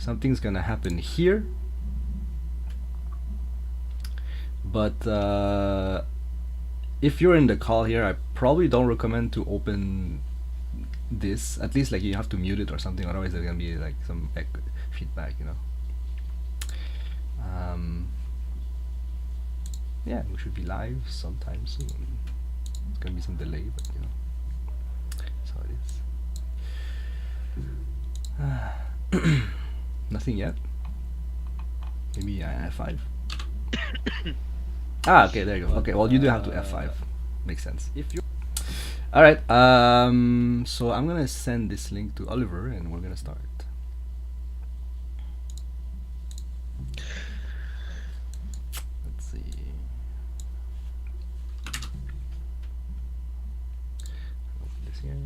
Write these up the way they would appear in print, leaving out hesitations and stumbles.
something's gonna happen here. But if you're in the call here, I probably don't recommend to open this. At least like you have to mute it or something, otherwise there's gonna be like some feedback, you know. Yeah, we should be live sometime soon. It's gonna be some delay, but you know, that's how it is. Nothing yet. Maybe F5. Okay, there you go. Okay, well you do have to F5. Makes sense. If you all right, so I'm gonna send this link to Oliver and we're gonna start. Let's see. Open this here.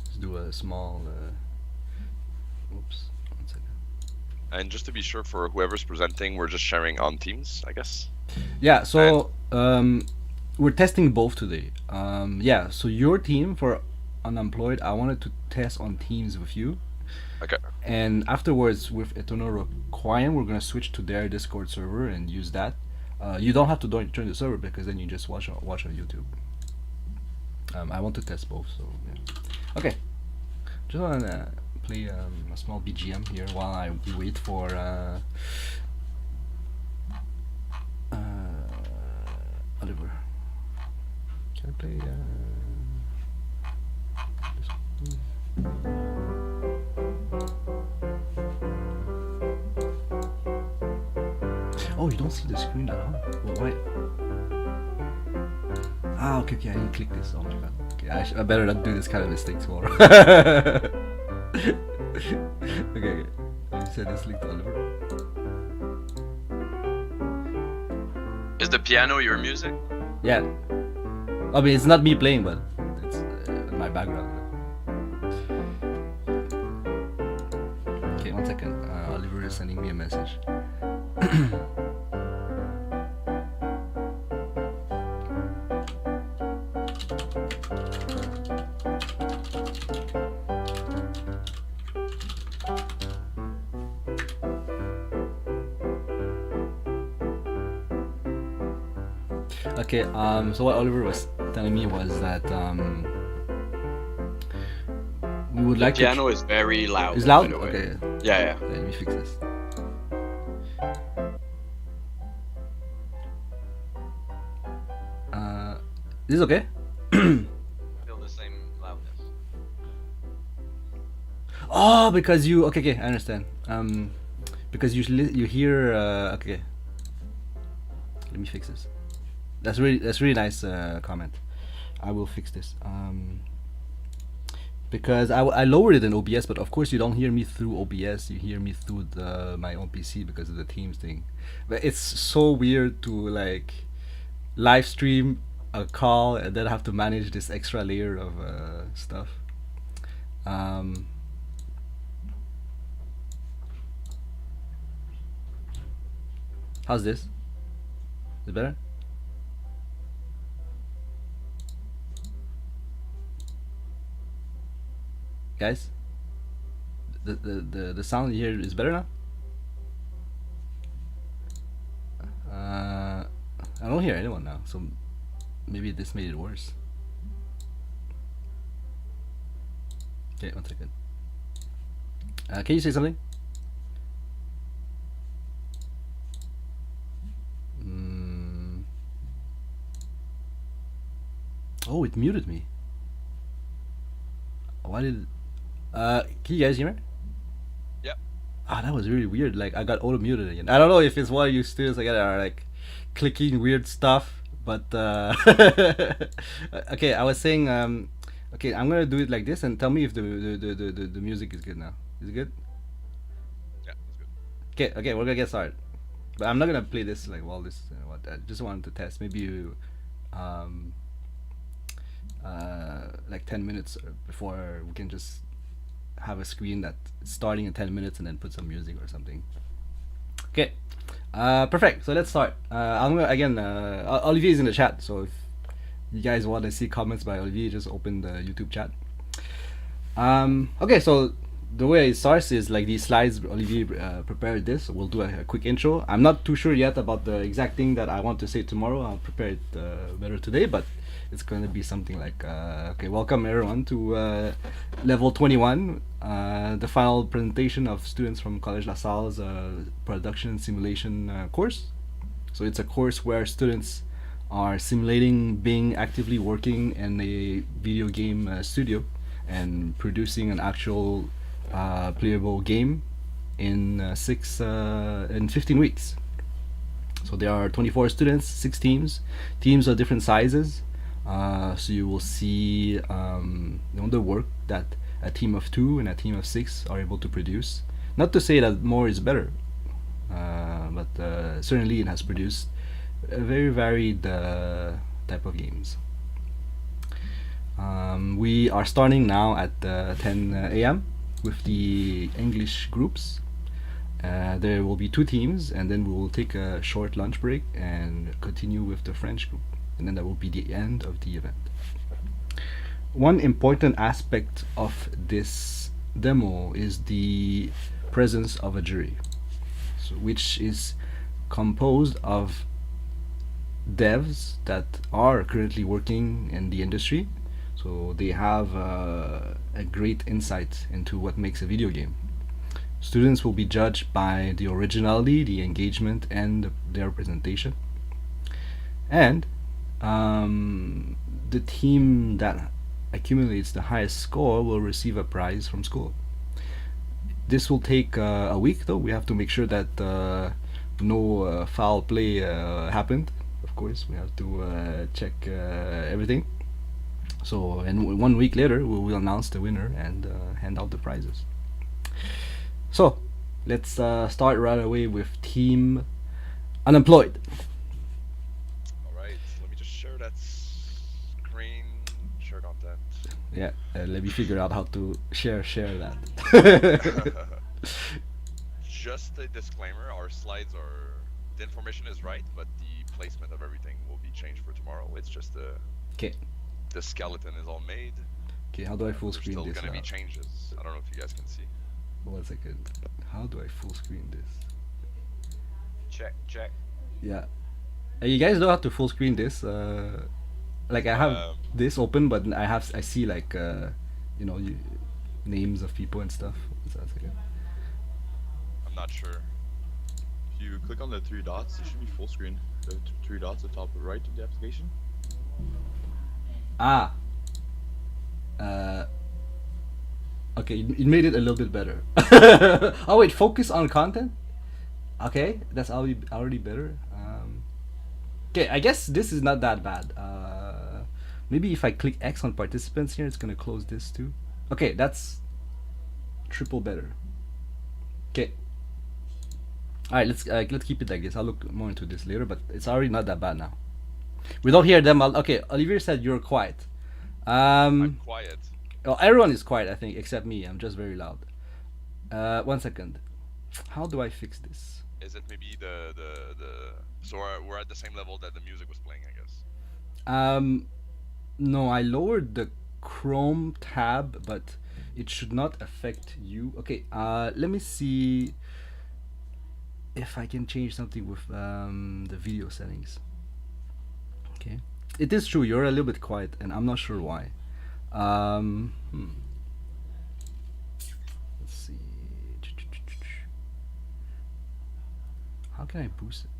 Let's do a small. Oops. One second. And just to be sure, for whoever's presenting, we're just sharing on Teams, I guess. Yeah, so we're testing both today. Yeah, so your team for Unemployed, I wanted to test on Teams with you. Okay. And afterwards, with Eternal Requiem, we're gonna switch to their Discord server and use that. You don't have to join the server because then you just watch on YouTube. I want to test both, so yeah. Okay, just wanna play a small BGM here while I wait for Oliver. Can I play this Oh, you don't see the screen at all? Well, why? Okay, I didn't click this. Oh my god. Okay, I better not do this kind of mistake tomorrow. Okay. Let me send this link to Oliver. Is the piano your music? Yeah. I mean, it's not me playing, but it's my background. Okay, 1 second. Oliver is sending me a message. Okay, so what Oliver was telling me was that we would like the piano is very loud. It's loud? Okay. Yeah. Let me fix this. Is this okay? Still the same loudness. Oh, because you okay, I understand. Because you hear okay. Let me fix this. That's really nice comment. I will fix this. Because I lowered it in OBS, but of course you don't hear me through OBS. You hear me through my own PC because of the Teams thing. But it's so weird to like live stream a call and then have to manage this extra layer of stuff. How's this? Is it better? Guys, the sound here is better now. I don't hear anyone now, so maybe this made it worse. Okay, 1 second. Can you say something? Oh, it muted me. Why did? Can you guys hear me? Yep. That was really weird. Like I got auto muted again. I don't know if it's one of you students like are like clicking weird stuff, but okay. I was saying okay, I'm gonna do it like this and tell me if the music is good now. Is it good? Yeah, that's good. Okay, we're gonna get started. But I'm not gonna play this like while this. I just wanted to test. Maybe you, like 10 minutes before we can just have a screen that's starting in 10 minutes and then put some music or something. Okay, perfect. So let's start. I'm gonna again. Olivier is in the chat, so if you guys want to see comments by Olivier, just open the YouTube chat. Okay, so the way it starts is like these slides. Olivier prepared this. We'll do a quick intro. I'm not too sure yet about the exact thing that I want to say tomorrow. I'll prepare it better today, but it's going to be something like okay, welcome everyone to level 21, the final presentation of students from College La Salle's production simulation course. So it's a course where students are simulating being actively working in a video game studio and producing an actual playable game in 15 weeks. So there are 24 students, 6 teams. Teams are different sizes. So you will see the work that a team of 2 and a team of 6 are able to produce. Not to say that more is better, but certainly it has produced a very varied type of games. We are starting now at 10 a.m. with the English groups. There will be 2 teams, and then we will take a short lunch break and continue with the French group, and then that will be the end of the event. One important aspect of this demo is the presence of a jury, so which is composed of devs that are currently working in the industry, so they have a great insight into what makes a video game. Students will be judged by the originality, the engagement, and their presentation. And the team that accumulates the highest score will receive a prize from school. This will take a week, though. We have to make sure that no foul play happened. Of course, we have to check everything. So, and 1 week later, we will announce the winner and hand out the prizes. So, let's start right away with Team Unemployed. All right, let me just share that screen. Share content. Yeah, let me figure out how to share that. Just a disclaimer: our slides are the information is right, but the placement of everything will be changed for tomorrow. It's just Okay. the skeleton is all made. Okay, how do I full There's screen still this gonna now? be changes. I don't know if you guys can see. 1 second. How do I full screen this? Check. Yeah. You guys know how to full screen this? Like I have this open, but I see like names of people and stuff. So that's okay. I'm not sure. If you click on the 3 dots, it should be full screen. The 3 dots at the top right of the application. Ah. Okay, it made it a little bit better. Oh wait, focus on content. Okay, that's already better. Okay, I guess this is not that bad. Maybe if I click X on participants here, it's gonna close this too. Okay, that's triple better. Okay. All right, let's keep it like this. I'll look more into this later, but it's already not that bad now. We don't hear them. Okay, Olivier said you're quiet. I'm quiet. Well, everyone is quiet, I think, except me. I'm just very loud. 1 second. How do I fix this? Is it maybe the so we're at the same level that the music was playing, I guess. No, I lowered the Chrome tab, but it should not affect you. Okay, let me see if I can change something with the video settings. Okay, it is true, you're a little bit quiet, and I'm not sure why. Let's see. How can I boost it?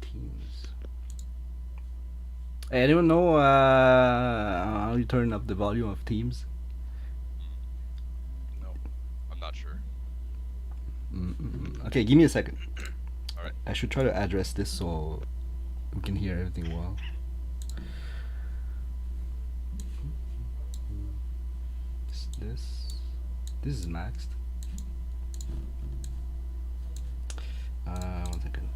Teams. Hey, anyone know how you turn up the volume of Teams? No, I'm not sure. Okay, give me a second. All right. I should try to address this so we can hear everything well. This is maxed. 1 second.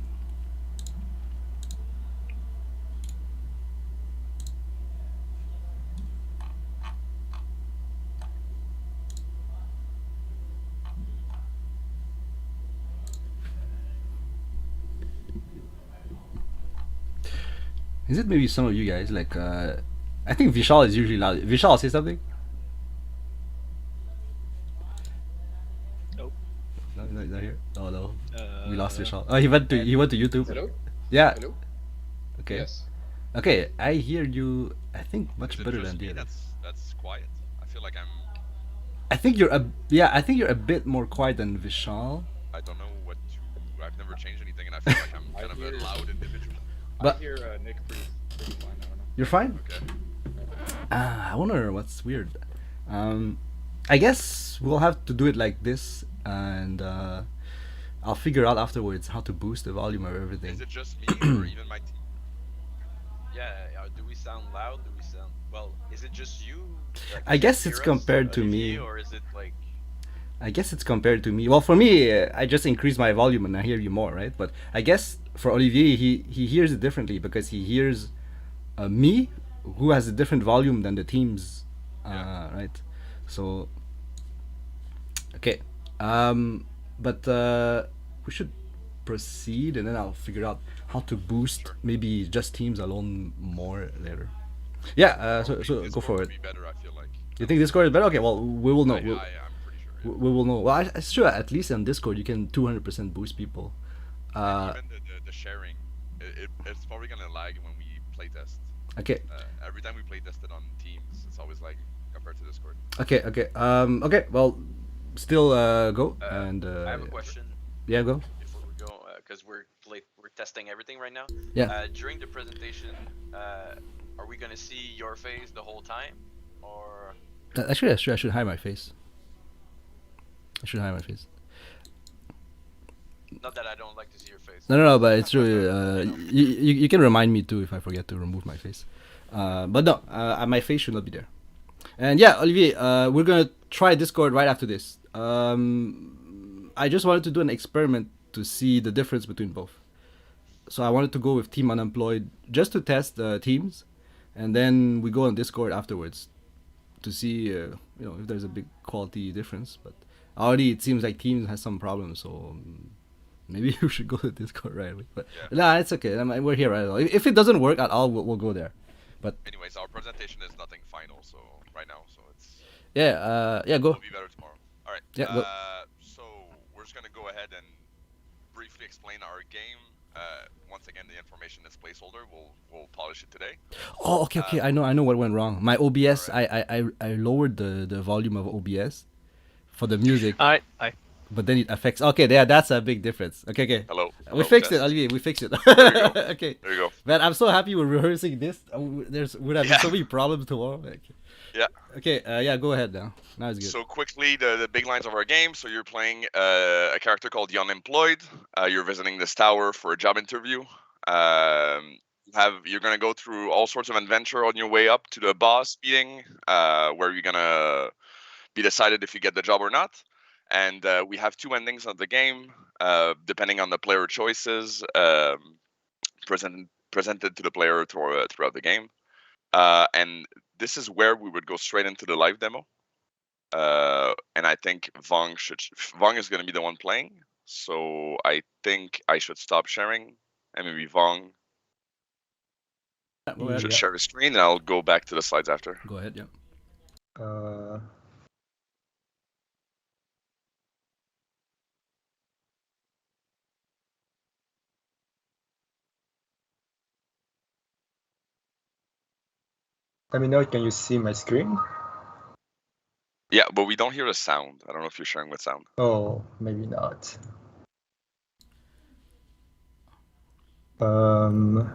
Is it maybe some of you guys like I think Vishal is usually loud. Vishal, say something. not here. Oh no, we lost Vishal. Oh, he went to YouTube. Hello? Yeah. Hello? Okay. Yes. Okay, I hear you. I think much Is it better just than the me other. that's quiet? I feel like I think you're a yeah. I think you're a bit more quiet than Vishal. I don't know what to. I've never changed anything, and I feel like I'm I kind of hear a loud individual. I But hear Nick pretty fine. I don't know. you're fine. Okay. I wonder what's weird. Um, I guess we'll have to do it like this, and I'll figure out afterwards how to boost the volume of Is everything. it just me or even my team? Yeah, do we sound loud? Do we sound well? Is it just you? Like, I can guess hear it's us, compared to Olivier, me. or is it like? I guess it's compared to me. Well, for me, I just increase my volume and I hear you more, right? But I guess for Olivier, he hears it differently because he hears me, who has a different volume than the teams, Yeah. right? So, okay, but we should proceed, and then I'll figure out how to boost Sure. maybe just teams alone more later. Yeah, so Probably go Discord for would it. be better. I feel like. You think Discord is better? Okay, well we will know. I'm pretty sure. Yeah. We will know. Well, it's true. At least on Discord, you can 200% boost people. And even the sharing, it's probably gonna lag when we play test. Okay, Every time we play tested on Teams, it's always lagging compared to Discord. okay. Okay. Well, still go and I have a question yeah, go. before we go, because we're testing everything right now. Yeah. During the presentation, are we gonna see your face the whole time, or? Actually, I should hide my face. I should hide my face. Not that I don't like to see your face. No, but it's true. You can remind me too if I forget to remove my face. But no, my face should not be there. And yeah, Olivier, we're gonna try Discord right after this. I just wanted to do an experiment to see the difference between both. So I wanted to go with Team Unemployed just to test Teams, and then we go on Discord afterwards to see if there's a big quality difference. But already it seems like Teams has some problems, so maybe you should go to Discord right away. But Yeah. nah, it's okay. I mean, we're here right now. If it doesn't work at all, we'll go there. But Anyways, our presentation is nothing final, so right now, so it's yeah, go. it'll be better tomorrow. All right. Yeah, go. So we're just gonna go ahead and briefly explain our game. Once again, the information is placeholder. We'll polish it today. Oh, okay. I know what went wrong. My OBS, Alright. I lowered the volume of OBS for the music, I but then it affects. Okay, yeah, that's a big difference. Okay. Hello. We Hello, fixed it, test. Olivier. We fixed it. you go. Okay. There you go. Man, I'm so happy we're rehearsing this. There's would have been Yeah. so many problems tomorrow. Like, Yeah. okay, yeah, go ahead now. Now it's good. So quickly, the big lines of our game. So you're playing a character called the Unemployed. You're visiting this tower for a job interview. You're gonna go through all sorts of adventure on your way up to the boss meeting, where you're gonna be decided if you get the job or not. And we have two endings of the game, depending on the player choices presented to the player throughout the game. And this is where we would go straight into the live demo. And I think Vong is going to be the one playing. So I think I should stop sharing, and maybe Vong Yeah, go ahead. should Yeah. share the screen, and I'll go back to the slides after. Go ahead. Yeah. Let me know, can you see my screen? Yeah, but we don't hear a sound. I don't know if you're sharing with sound. Oh, maybe not. Um,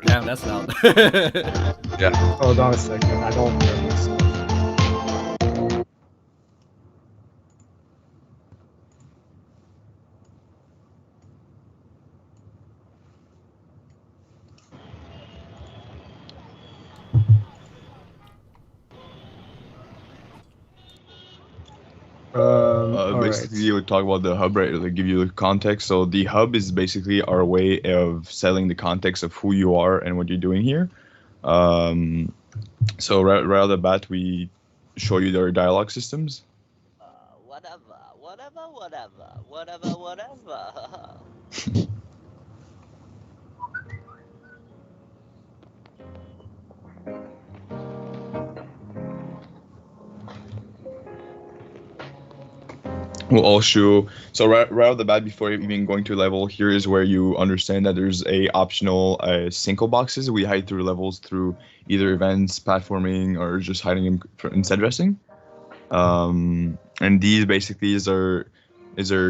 Damn, that's loud. hold on a second, I don't hear this. Basically, Alright. we talk about the hub, right? To give you the context. So the hub is basically our way of selling the context of who you are and what you're doing here. So right off the bat, we show you their dialogue systems. Whatever. We'll also, so right off the bat, before even going to level, here is where you understand that there's a optional single boxes. We hide through levels through either events, platforming, or just hiding them in set dressing. And these basically is our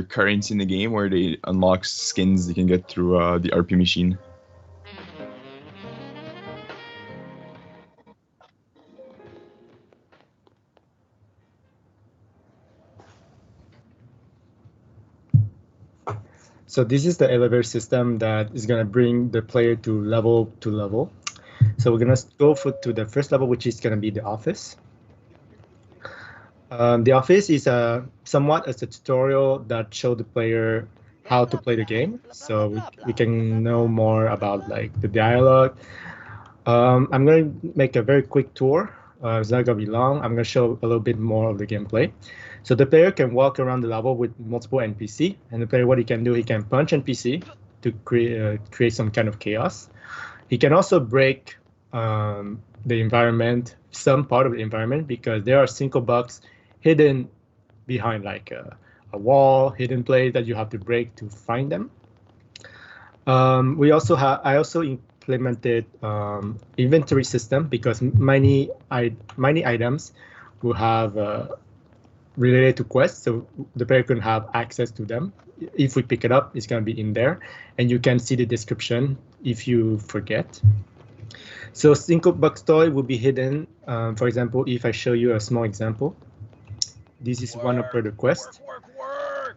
currency in the game where they unlock skins you can get through the RP machine. So this is the elevator system that is gonna bring the player to level. So we're gonna go to the first level, which is gonna be the office. The office is somewhat as a tutorial that show the player how to play the game. So we can know more about like the dialogue. I'm gonna make a very quick tour. It's not gonna be long. I'm gonna show a little bit more of the gameplay. So the player can walk around the level with multiple NPC, and the player, what he can do, he can punch NPC to create some kind of chaos. He can also break the environment, some part of the environment, because there are single bugs hidden behind like a wall, hidden place that you have to break to find them. I also implemented inventory system because many items will have related to quests, so the player can have access to them. If we pick it up, it's going to be in there, and you can see the description if you forget. So single box toy will be hidden. For example, if I show you a small example, this is one of the quest.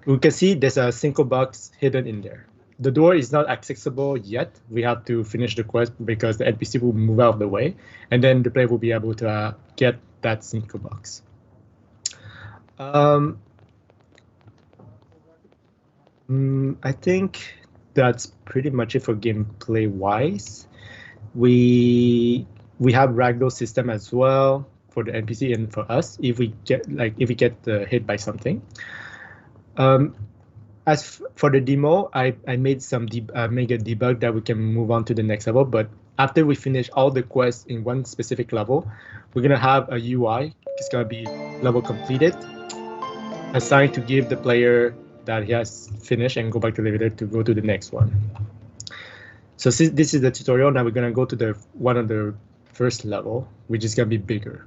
We can see there's a single box hidden in there. The door is not accessible yet. We have to finish the quest because the NPC will move out of the way, and then the player will be able to get that single box. I think that's pretty much it for gameplay wise. We have ragdoll system as well for the NPC and for us if we get hit by something. As for the demo, I made some make a debug that we can move on to the next level. But after we finish all the quests in one specific level, we're gonna have a UI. It's gonna be level completed, assigned to give the player that he has finished and go back to the elevator to go to the next one. So this is the tutorial. Now we're gonna go to the one of the first level, which is gonna be bigger.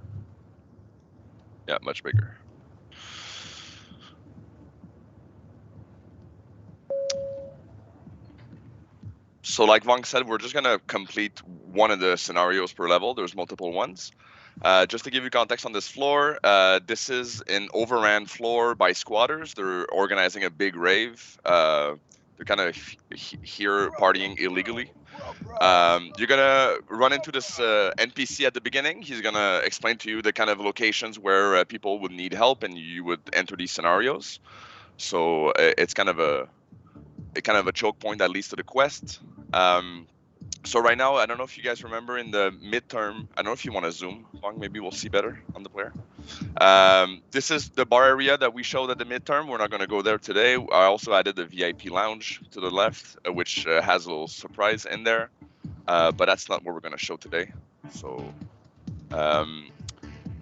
Yeah, much bigger. So like Vong said, we're just gonna complete one of the scenarios per level. There's multiple ones. Just to give you context on this floor, this is an overran floor by squatters. They're organizing a big rave. They're kind of here partying illegally. You're gonna run into this NPC at the beginning. He's gonna explain to you the kind of locations where people would need help, and you would enter these scenarios. So it's kind of a choke point that leads to the quest. So right now, I don't know if you guys remember in the midterm. I don't know if you want to zoom, Fong. Maybe we'll see better on the player. This is the bar area that we showed at the midterm. We're not going to go there today. I also added the VIP lounge to the left, which has a little surprise in there. But that's not what we're going to show today. So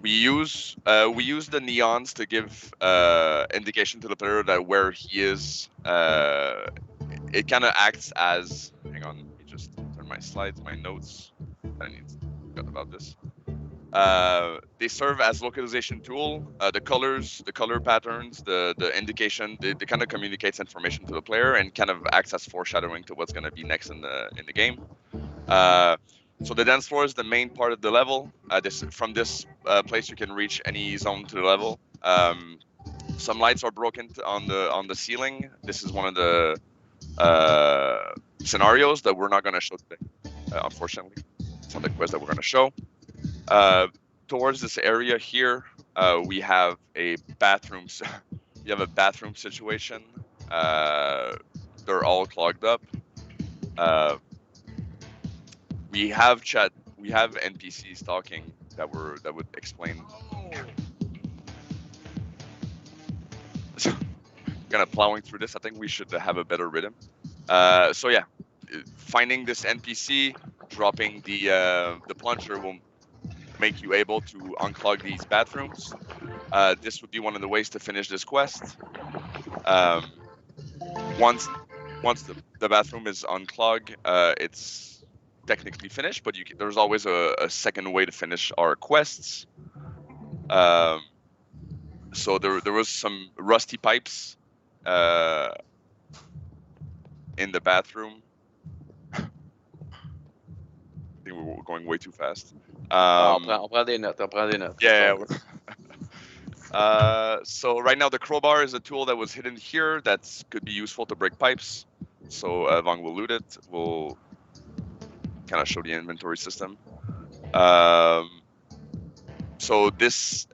we use the neons to give indication to the player that where he is. It kind of acts as. Hang on, let me just turn my slides, my notes. I need to forget about this. They serve as localization tool. The colors, the color patterns, the indication, they kind of communicates information to the player and kind of acts as foreshadowing to what's going to be next in the game. So the dance floor is the main part of the level. From this place you can reach any zone to the level. Some lights are broken on the ceiling. This is one of the scenarios that we're not going to show today, unfortunately. It's not the quest that we're going to show. Towards this area here, we have a bathroom. We have a bathroom situation. They're all clogged up. We have NPCs talking that would explain. So, kind of plowing through this. I think we should have a better rhythm. So yeah, finding this NPC, dropping the plunger will make you able to unclog these bathrooms. This would be one of the ways to finish this quest. Um, once the bathroom is unclogged, it's technically finished. But there's always a second way to finish our quests. So there was some rusty pipes in the bathroom. I think we were going way too fast. On prend des notes. On prend des notes. Yeah. So right now the crowbar is a tool that was hidden here that could be useful to break pipes. So Vong will loot it. We'll kind of show the inventory system. So this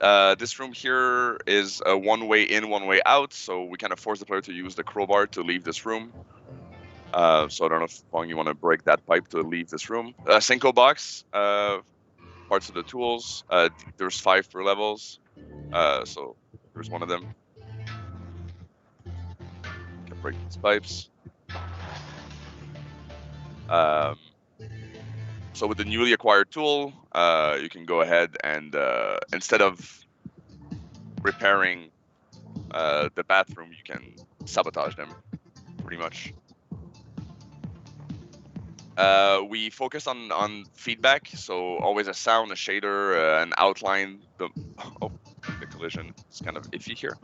room here is a one way in, one way out. So we kind of force the player to use the crowbar to leave this room. So I don't know if Vong, you want to break that pipe to leave this room. Cinco box, parts of the tools. There's 5 per levels. So there's one of them. Can break these pipes. So with the newly acquired tool, you can go ahead and instead of repairing the bathroom, you can sabotage them, pretty much. We focus on feedback, so always a sound, a shader, an outline. The collision is kind of iffy here.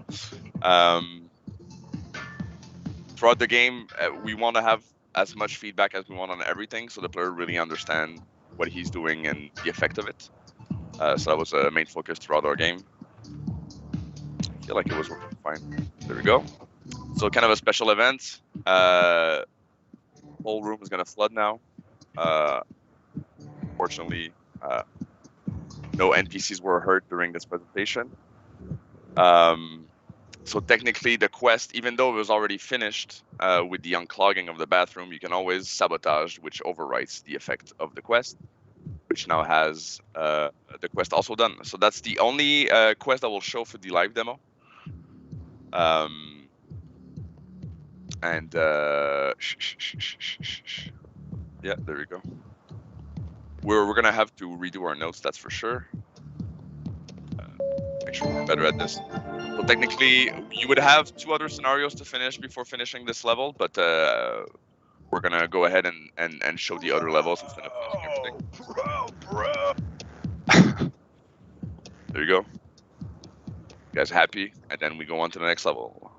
Throughout the game, we want to have as much feedback as we want on everything, so the player really understand what he's doing and the effect of it. So that was a main focus throughout our game. I feel like it was working fine. There we go. So kind of a special event. Whole room is gonna flood now. Fortunately, no NPCs were hurt during this presentation. So technically the quest, even though it was already finished with the unclogging of the bathroom, you can always sabotage, which overwrites the effect of the quest, which now has the quest also done. So that's the only quest I will show for the live demo. And yeah, there we go. We're gonna have to redo our notes, that's for sure. Make sure we're better at this. So technically, you would have 2 other scenarios to finish before finishing this level, but we're gonna go ahead and show the other levels instead of finishing everything. There you go. You guys happy? And then we go on to the next level.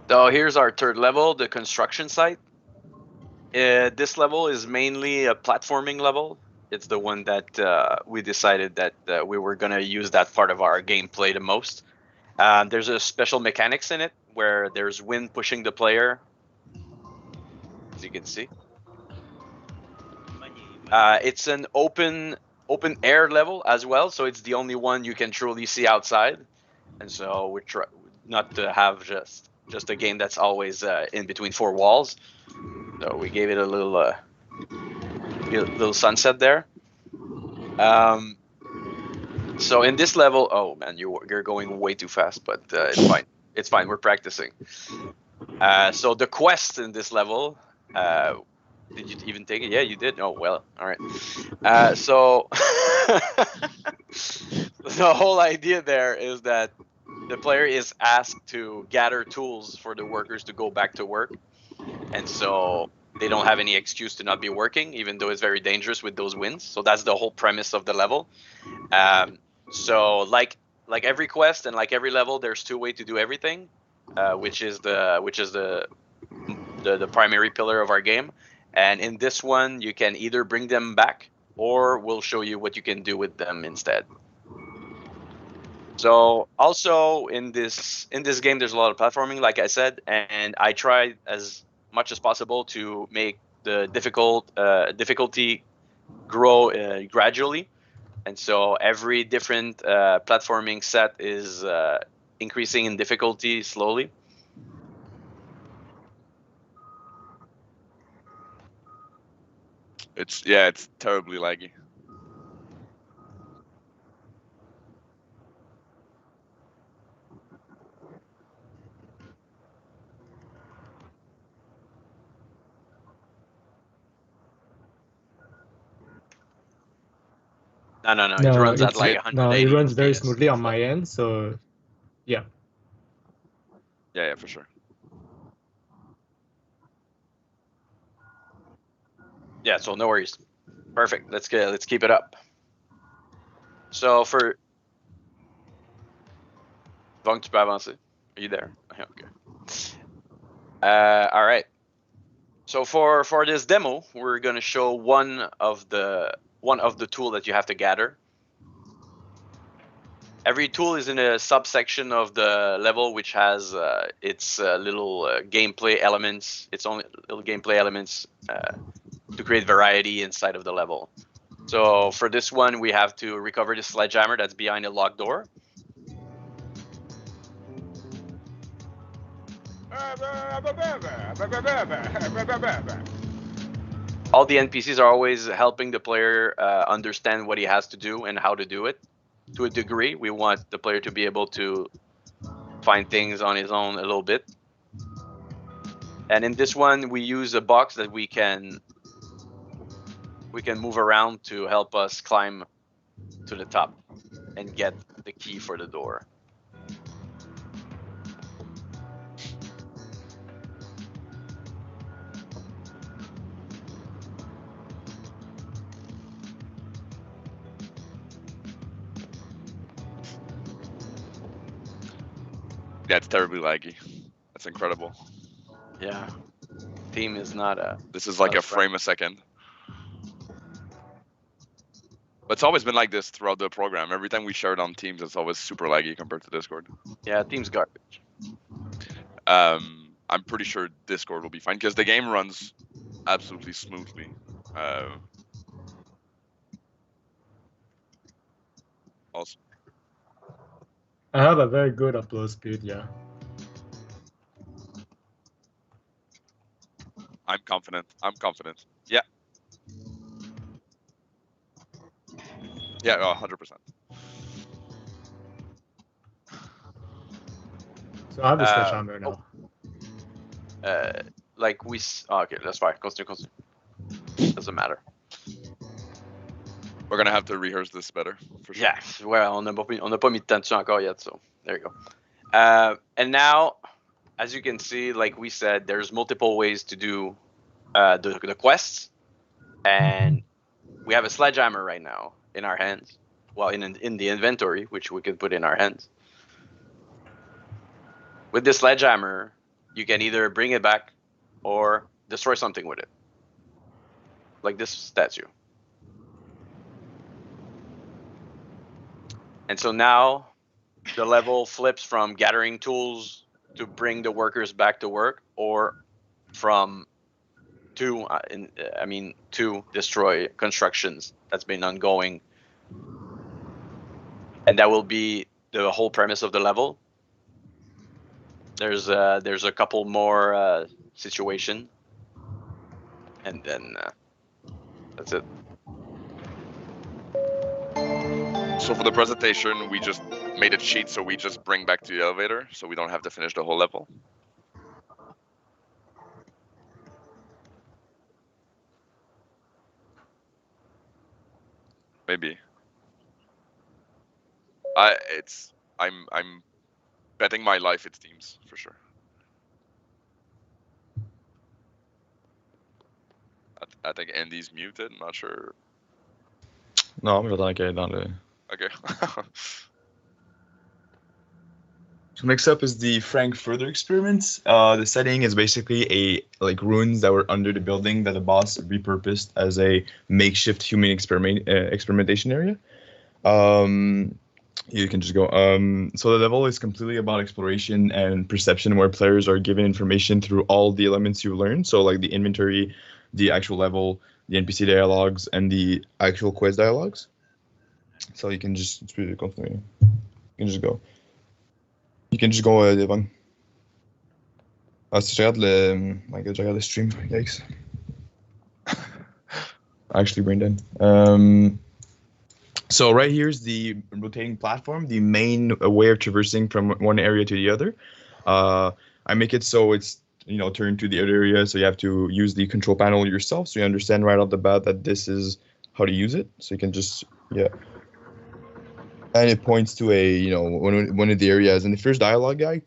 So here's our third level, the construction site. This level is mainly a platforming level. It's the one that we decided that we were going to use that part of our gameplay the most. There's a special mechanics in it where there's wind pushing the player, as you can see. It's an open air level as well, so it's the only one you can truly see outside. And so we try not to have just a game that's always in between 4 walls. So we gave it a little sunset there. So in this level, oh man, you're going way too fast, but it's fine. It's fine. We're practicing. So the quest in this level, did you even take it? Yeah, you did. Oh well, all right. So the whole idea there is that the player is asked to gather tools for the workers to go back to work, and so they don't have any excuse to not be working, even though it's very dangerous with those winds. So that's the whole premise of the level. So like every quest and like every level, there's 2 ways to do everything, which is the primary pillar of our game. And in this one, you can either bring them back, or we'll show you what you can do with them instead. So also in this game, there's a lot of platforming, like I said, and I tried as much as possible to make the difficulty grow gradually. And so every different platforming set is increasing in difficulty slowly. It's terribly laggy. No. It runs at like it- 180. No, it runs very FPS. smoothly on my end. So yeah. Yeah, for sure. Yeah, so no worries. Perfect. Let's keep it up. So for Vong, tu peux avancer. Are you there? Okay. All right. So for this demo, we're gonna show one of the tool that you have to gather. Every tool is in a subsection of the level, which has its little gameplay elements. Its own little gameplay elements to create variety inside of the level. So for this one, we have to recover the sledgehammer that's behind a locked door. All the NPCs are always helping the player understand what he has to do and how to do it. To a degree, we want the player to be able to find things on his own a little bit. And in this one, we use a box that we can move around to help us climb to the top and get the key for the door. Yeah, it's terribly laggy. That's incredible. Yeah, Team is not a. This is like Not a a friend. frame a second. But it's always been like this throughout the program. Every time we share it on Teams, it's always super laggy compared to Discord. Yeah, Team's garbage. I'm pretty sure Discord will be fine because the game runs absolutely smoothly. Also, I have a very good upload speed. Yeah. I'm confident. Yeah. Yeah, 100%. So I have the sledgehammer now. Like we. Okay, that's fine. Continue. Doesn't matter. We're gonna have to rehearse this better for sure. Yeah, well, on n'a pas mis de temps dessus encore yet, so there you go. And now, as you can see, like we said, there's multiple ways to do the quests, and we have a sledgehammer right now in our hands. Well, in the inventory, which we can put in our hands. With the sledgehammer, you can either bring it back or destroy something with it, like this statue. And so now the level flips from gathering tools to bring the workers back to work, or from to destroy constructions that's been ongoing. And that will be the whole premise of the level. There's a couple more situation, and then that's it. So for the presentation, we just made a cheat, so we just bring back to the elevator, so we don't have to finish the whole level. Maybe. I'm betting my life it's Teams for sure. I think Andy's muted. I'm not sure. Non, mais j'attends qu'elle est dans le. Okay. So next up is the Frankfurter experiment. The setting is basically like ruins that were under the building that the boss repurposed as a makeshift human experimentation area. You can just go. So the level is completely about exploration and perception, where players are given information through all the elements you learn. So like the inventory, the actual level, the NPC dialogues, and the actual quest dialogues. So you can just continue. You can just go. You can just go, Devon. Si je regarde le... My God, je regarde le stream. Yikes. Actually, brain dead. So right here's the rotating platform, the main way of traversing from one area to the other. I make it so it's, turned to the other area, so you have to use the control panel yourself, so you understand right off the bat that this is how to use it. So you can just, and it points to one of the areas. And the first dialogue guide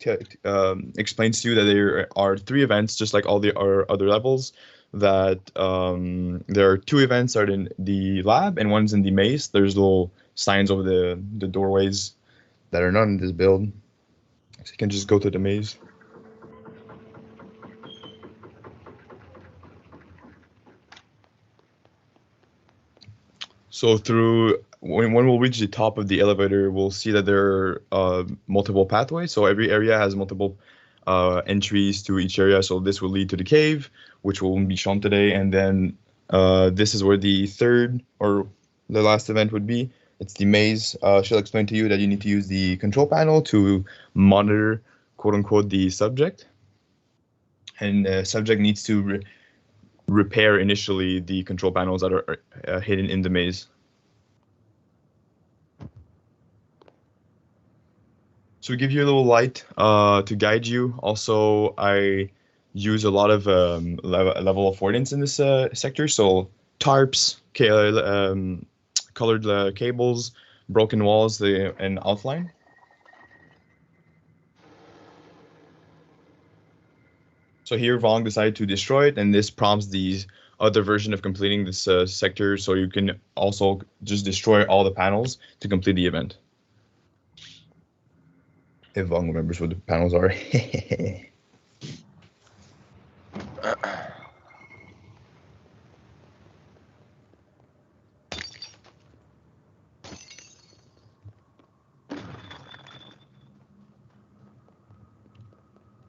explains to you that there are 3 events, just like all the our other levels. That there are 2 events are in the lab and one's in the maze. There's little signs over the doorways that are not in this build. So you can just go to the maze. So when we'll reach the top of the elevator, we'll see that there are multiple pathways. So every area has multiple entries to each area. So this will lead to the cave, which will be shown today, and then this is where the third or the last event would be. It's the maze. She'll explain to you that you need to use the control panel to monitor, quote unquote, the subject, and the subject needs to repair initially the control panels that are hidden in the maze. So we give you a little light to guide you. Also, I use a lot of level affordance in this sector. So tarps, colored cables, broken walls, and outline. So here Vong decided to destroy it, and this prompts the other version of completing this sector. So you can also just destroy all the panels to complete the event. If Vong remembers what the panels are.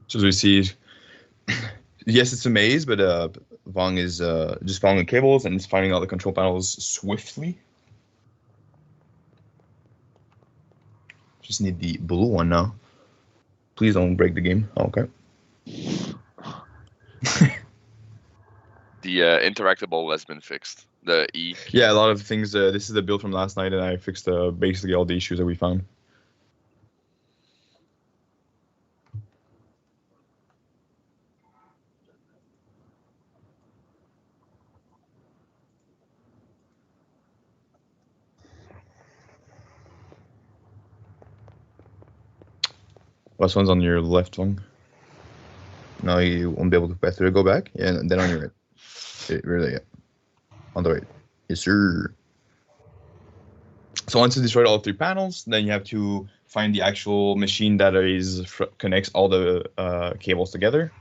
So as we see, yes, it's a maze, but Vong is just following the cables and is finding all the control panels swiftly. Just need the blue one now. Please don't break the game. Oh, okay. The interactable has been fixed. The E. Yeah, a lot of things. This is the build from last night, and I fixed basically all the issues that we found. Last one's on your left one. Now you won't be able to pass through. Go back, yeah, and then on your right. Really, yeah. On the right. Yes, sir. So once you destroyed all 3 panels, then you have to find the actual machine that connects all the cables together.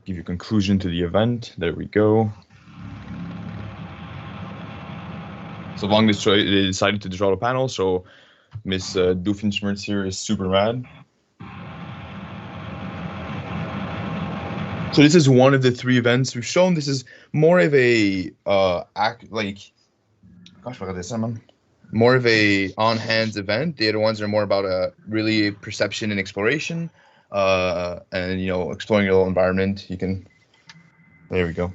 Give your conclusion to the event. There we go. So Vong decided to destroy the panel, so Miss Doofenshmirtz here is super mad. So this is one of the 3 events we've shown. This is more of a more of a on-hands event. The other ones are more about really perception and exploration, and exploring your little environment. You can. There we go.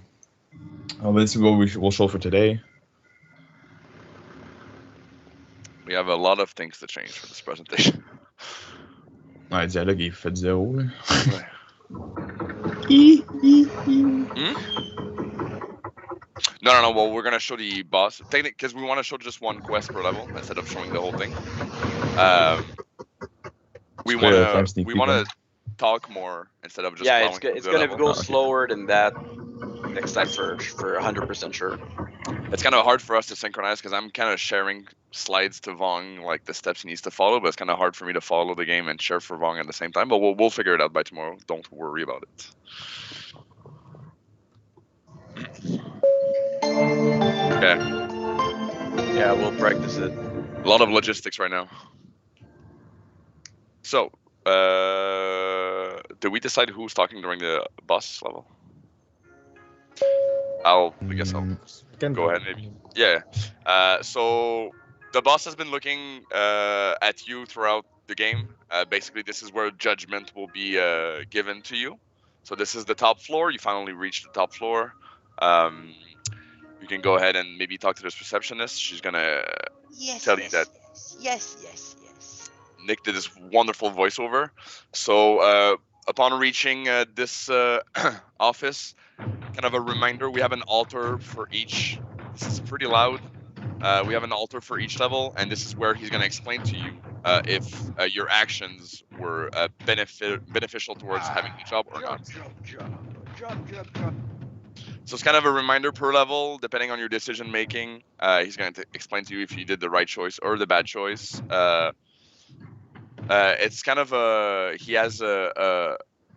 This is what we'll show for today. We have a lot of things to change for this presentation. Ouais, dialogue est fait 0. Là. Ouais. No. Well, we're gonna show the boss because we want to show just one quest per level instead of showing the whole thing. We want to talk more instead of just. Yeah, it's gonna go slower than that next time for 100% sure. It's kind of hard for us to synchronize because I'm kind of sharing slides to Vong, like the steps he needs to follow, but it's kind of hard for me to follow the game and share for Vong at the same time. But we'll figure it out by tomorrow. Don't worry about it. Okay. Yeah, we'll practice it. A lot of logistics right now. So, did we decide who's talking during the boss level? I guess I'll go ahead, maybe. Yeah. So the boss has been looking at you throughout the game. Basically, this is where judgment will be given to you. So this is the top floor. You finally reached the top floor. You can go ahead and maybe talk to this receptionist. She's gonna tell you that. Yes. Nick did this wonderful voiceover. So upon reaching this office, kind of a reminder, we have an altar for each. This is pretty loud. We have an altar for each level, and this is where he's going to explain to you if your actions were beneficial towards having the job or not. So it's kind of a reminder per level, depending on your decision making. He's going to explain to you if you did the right choice or the bad choice. It's kind of he has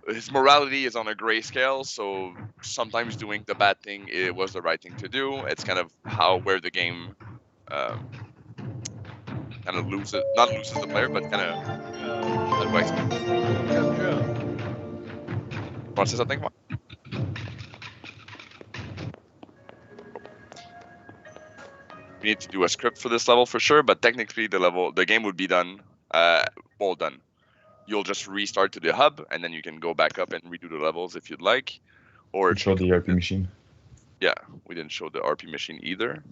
his morality is on a gray scale, so sometimes doing the bad thing it was the right thing to do. It's kind of where the game kind of not loses the player, but kind of how do I explain? Want to say something? We need to do a script for this level for sure, but technically the game would be done, all done. You'll just restart to the hub, and then you can go back up and redo the levels if you'd like. Or Show the RP machine. Yeah, we didn't show the RP machine either.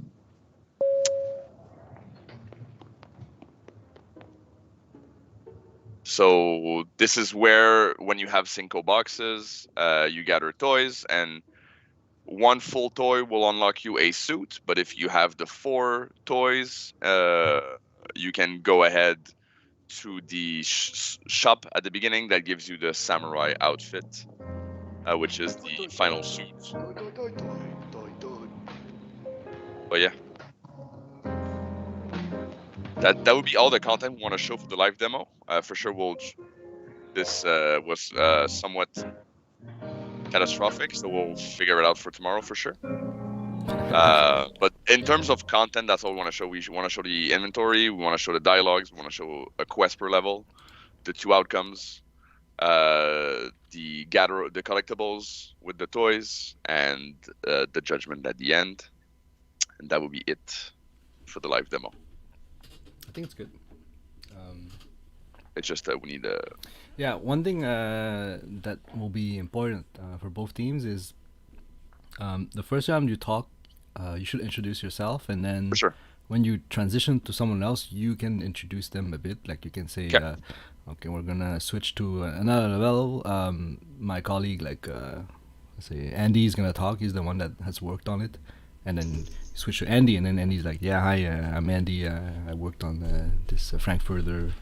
So this is where, when you have Cinco boxes, you gather toys, and one full toy will unlock you a suit. But if you have the 4 toys, you can go ahead to the shop at the beginning that gives you the samurai outfit, which is the final suit. But yeah, that would be all the content we want to show for the live demo. For sure, this was somewhat catastrophic, so we'll figure it out for tomorrow for sure. But in terms of content, that's all we want to show. We want to show the inventory, we want to show the dialogues, we want to show a quest per level, the 2 outcomes, the collectibles with the toys, and the judgment at the end. And that will be it for the live demo. I think it's good. It's just that we need a... Yeah, one thing that will be important for both teams is the first time you talk, you should introduce yourself, and then For sure. when you transition to someone else, you can introduce them a bit. Like you can say, okay, we're gonna switch to another level. My colleague, like let's say Andy, is gonna talk. He's the one that has worked on it, and then switch to Andy, and then Andy's like, yeah, hi, I'm Andy. I worked on this Frankfurter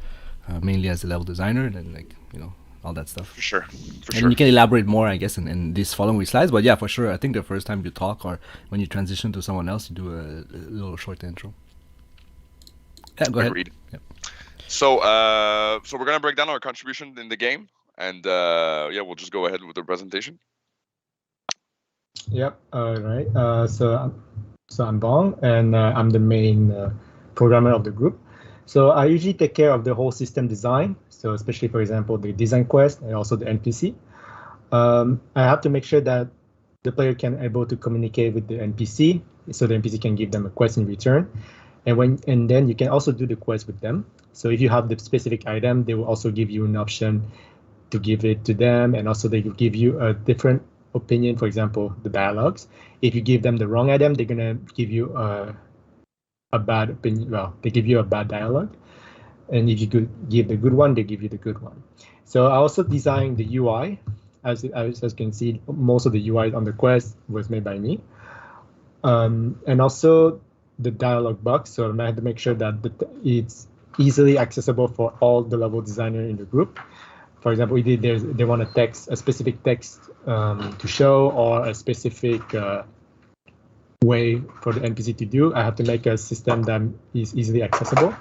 mainly as a level designer, and then like all that stuff. For sure. And you can elaborate more, I guess, in these following slides. But yeah, for sure, I think the first time you talk or when you transition to someone else, you do a little short intro. Yeah, go Agreed. ahead. Yep. So we're gonna break down our contribution in the game, and we'll just go ahead with the presentation. Yep. All right. So I'm Bong, and I'm the main programmer of the group. So I usually take care of the whole system design. So especially, for example, the design quest and also the NPC. I have to make sure that the player can able to communicate with the NPC, so the NPC can give them a quest in return. And then you can also do the quest with them. So if you have the specific item, they will also give you an option to give it to them, and also they will give you a different opinion. For example, the dialogues. If you give them the wrong item, they're gonna give you a bad opinion. Well, they give you a bad dialogue, and if you could give the good one, they give you the good one. So I also designed the UI. As you can see, most of the UI on the quest was made by me, and also the dialogue box. So I had to make sure that it's easily accessible for all the level designer in the group. For example, they want a specific text to show, or a specific way for the NPC to do. I have to make a system that is easily accessible.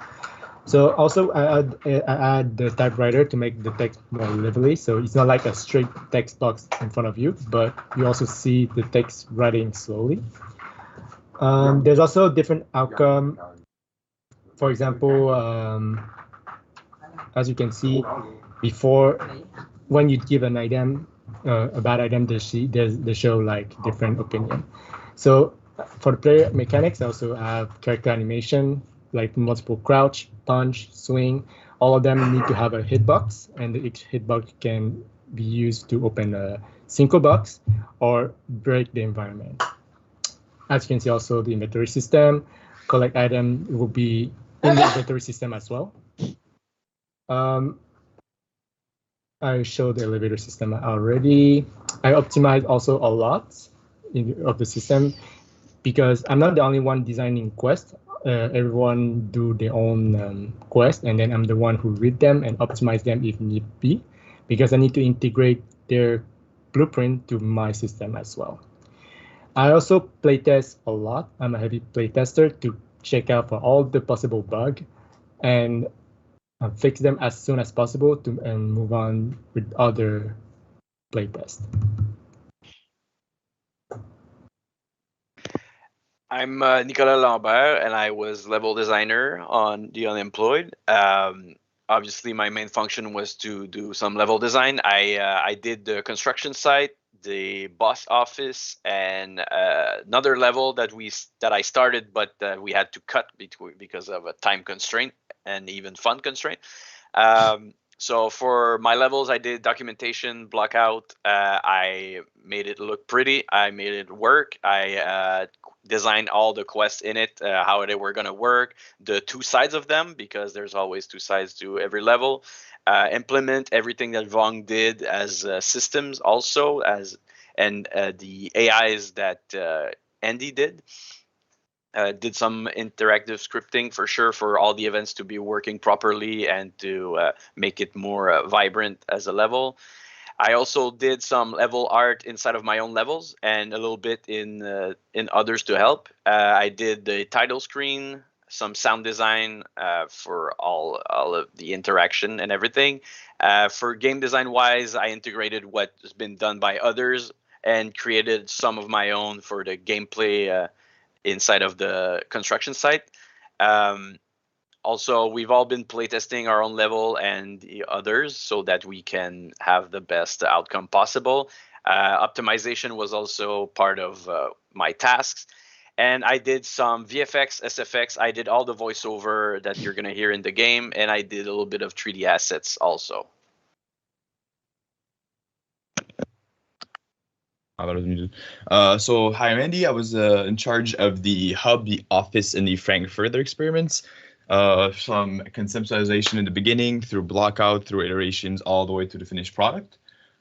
So also I add the typewriter to make the text more lively. So it's not like a straight text box in front of you, but you also see the text writing slowly. There's also a different outcome. For example, as you can see, before, when you give an item, a bad item, they show like different opinion. So for the player mechanics, I also have character animation, like multiple crouch, punch, swing. All of them need to have a hitbox, and each hitbox can be used to open a Synchro box or break the environment. As you can see, also the inventory system, collect item will be in the inventory system as well. I showed the elevator system already. I optimized also a lot of the system, because I'm not the only one designing Quest. everyone do their own quest, and then I'm the one who read them and optimize them if need be, because I need to integrate their blueprint to my system as well. I also playtest a lot. I'm a heavy playtester to check out for all the possible bug and fix them as soon as possible to and move on with other playtest. I'm Nicolas Lambert, and I was level designer on The Unemployed. Obviously, my main function was to do some level design. I did the construction site, the boss office, and another level that I started, but we had to cut because of a time constraint and even fun constraint. So for my levels, I did documentation, block out. I made it look pretty. I made it work. I designed all the quests in it, how they were going to work, the two sides of them, because there's always two sides to every level. Implement everything that Vong did as systems also, and the AIs that Andy did. Did some interactive scripting for sure for all the events to be working properly and to make it more vibrant as a level. I also did some level art inside of my own levels and a little bit in others to help. I did the title screen, some sound design for all of the interaction and everything. For game design wise, I integrated what has been done by others and created some of my own for the gameplay inside of the construction site. Um, Also, we've all been playtesting our own level and the others so that we can have the best outcome possible. Optimization was also part of my tasks. And I did some VFX, SFX. I did all the voiceover that you're going to hear in the game. And I did a little bit of 3D assets also. I thought it was muted. So hi, I'm Andy. I was in charge of the hub, the office, and the Frankfurter experiments. Some conceptualization in the beginning, through blockout, through iterations, all the way to the finished product.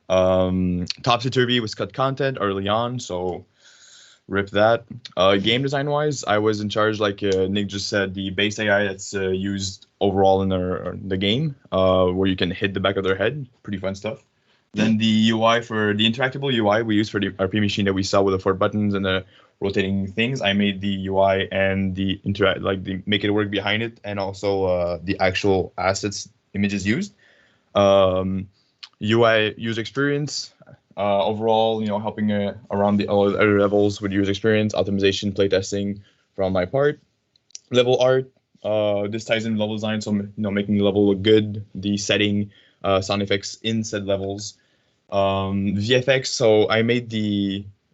Topsy-turvy was cut content early on, so rip that. Game design wise, I was in charge, like Nick just said, the base AI that's used overall in the game, where you can hit the back of their head. Pretty fun stuff. Then the UI for the interactable UI we use for the RP machine that we saw with the 4 buttons and the rotating things. I made the UI and the make it work behind it, and also the actual assets images used. UI user experience overall, helping around the other levels with user experience, optimization, playtesting from my part. Level art. This ties in level design, so making the level look good, the setting, sound effects in said levels. VFX, so I made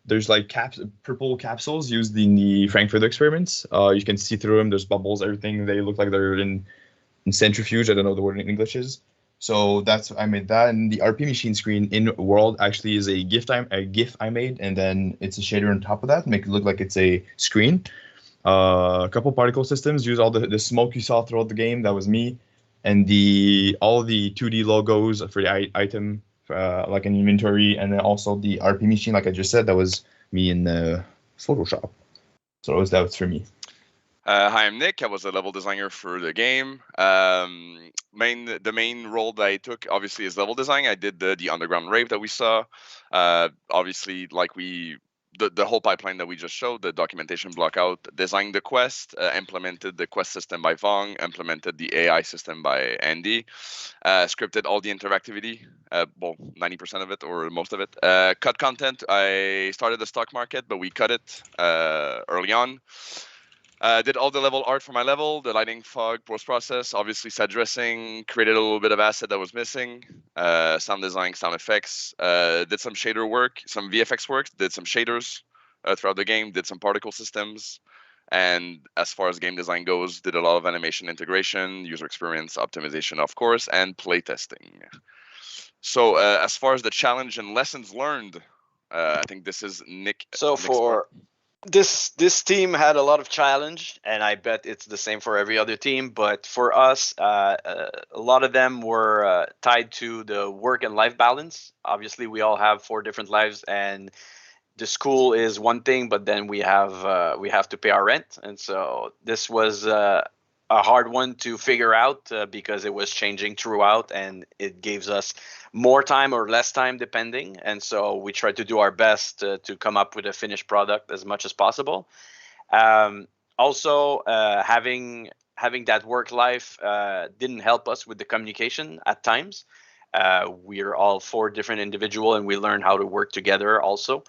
there's like purple capsules used in the Frankfurter experiments. You can see through them. There's bubbles, everything. They look like they're in centrifuge. I don't know the word in English is. So I made that, and the RP machine screen in World actually is a GIF I made, and then it's a shader on top of that, make it look like it's a screen. A couple particle systems use all the smoke you saw throughout the game. That was me, and all the 2D logos for the item, like an inventory, and then also the RP machine, like I just said, that was me in Photoshop. So that was for me. Hi, I'm Nick. I was a level designer for the game. The main role that I took, obviously, is level design. I did the underground rave that we saw. Obviously, like the whole pipeline that we just showed, the documentation blockout, designed the quest, implemented the quest system by Vong, implemented the AI system by Andy, scripted all the interactivity, 90% of it or most of it. Cut content. I started the stock market, but we cut it early on. Did all the level art for my level, the lighting, fog, post-process, obviously set dressing, created a little bit of asset that was missing, sound design, sound effects, did some shader work, some VFX work, did some shaders throughout the game, did some particle systems, and as far as game design goes, did a lot of animation integration, user experience optimization, of course, and playtesting. So as far as the challenge and lessons learned, I think this is Nick. So Nick's for part. this team had a lot of challenge, and I bet it's the same for every other team. But for us, a lot of them were tied to the work and life balance. Obviously, we all have 4 different lives, and the school is one thing, but then we have to pay our rent, and so this was a hard one to figure out because it was changing throughout, and it gives us more time or less time depending. And so we try to do our best to come up with a finished product as much as possible. Also, having that work life didn't help us with the communication at times. We're all four different individuals, and we learn how to work together also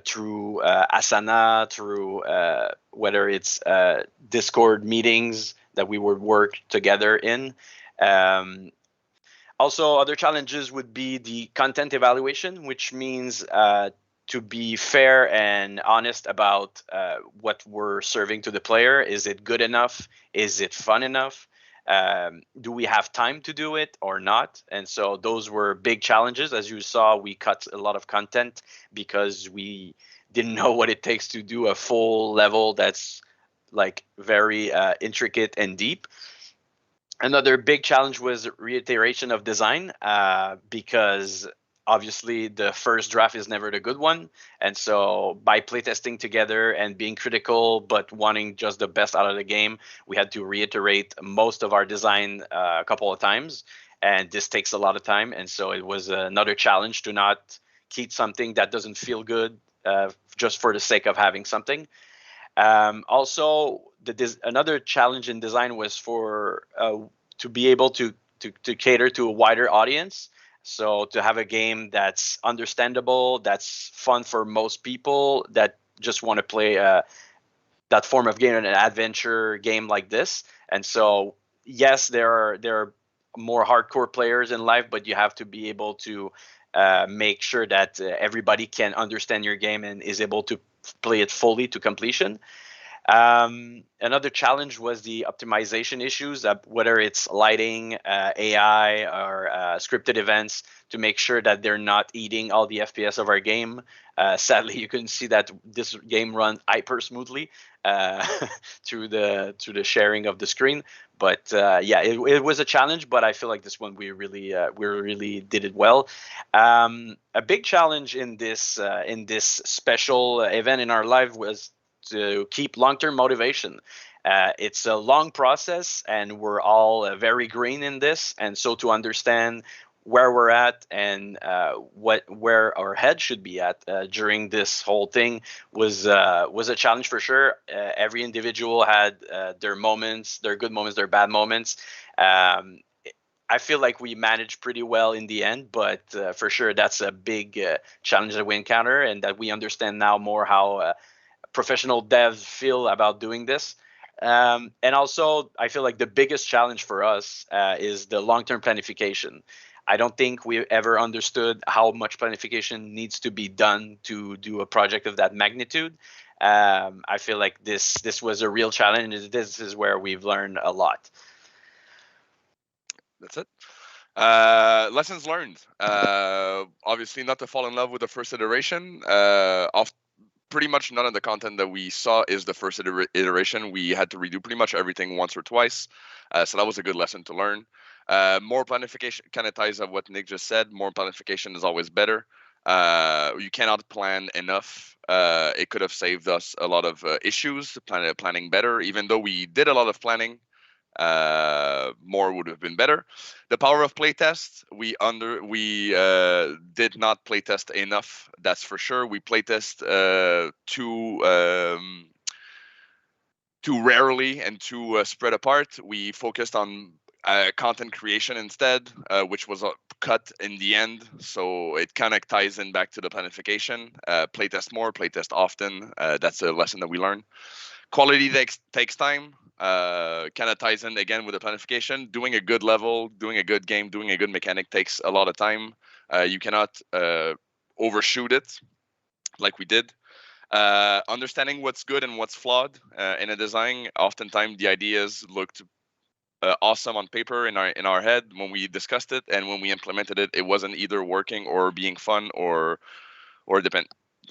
through Asana, through whether it's Discord meetings that we would work together in. Um, Also, other challenges would be the content evaluation, which means to be fair and honest about what we're serving to the player. Is it good enough? Is it fun enough? Do we have time to do it or not? And so those were big challenges. As you saw, we cut a lot of content because we didn't know what it takes to do a full level that's like very intricate and deep. Another big challenge was reiteration of design because obviously the first draft is never the good one. And so by playtesting together and being critical but wanting just the best out of the game, we had to reiterate most of our design a couple of times. And this takes a lot of time. And so it was another challenge to not keep something that doesn't feel good just for the sake of having something. Also, another challenge in design was for to be able to cater to a wider audience. So to have a game that's understandable, that's fun for most people that just want to play that form of game, an adventure game like this. And so, yes, there are more hardcore players in life, but you have to be able to make sure that everybody can understand your game and is able to play it fully to completion. Another challenge was the optimization issues, whether it's lighting, AI, or scripted events, to make sure that they're not eating all the FPS of our game. Sadly, you can see that this game runs hyper smoothly uh, through the sharing of the screen. But yeah, it was a challenge, but I feel like this one we really did it well. A big challenge in this special event in our life was to keep long-term motivation. It's a long process, and we're all very green in this. And so to understand where we're at and where our head should be at during this whole thing was a challenge for sure. Every individual had their moments, their good moments, their bad moments. I feel like we managed pretty well in the end, but for sure that's a big challenge that we encounter, and that we understand now more how professional devs feel about doing this. And also, I feel like the biggest challenge for us is the long-term planification. I don't think we ever understood how much planification needs to be done to do a project of that magnitude. I feel like this was a real challenge. This is where we've learned a lot. That's it. Lessons learned. Obviously, not to fall in love with the first iteration. Pretty much none of the content that we saw is the first iteration. We had to redo pretty much everything once or twice. So that was a good lesson to learn. More planification kind of ties up what Nick just said. More planification is always better. You cannot plan enough. It could have saved us a lot of issues. Planning better, even though we did a lot of planning. More would have been better. The power of playtest, we did not playtest enough. That's for sure. We playtest too rarely and too spread apart. We focused on content creation instead, which was cut in the end. So it kind of ties in back to the planification. Playtest more, playtest often. That's a lesson that we learned. Quality takes time. Kind of ties in again with the planification. Doing a good level, doing a good game, doing a good mechanic takes a lot of time. You cannot overshoot it like we did. Understanding what's good and what's flawed in a design. Oftentimes the ideas looked awesome on paper in our head when we discussed it, and when we implemented it, it wasn't either working or being fun or depend.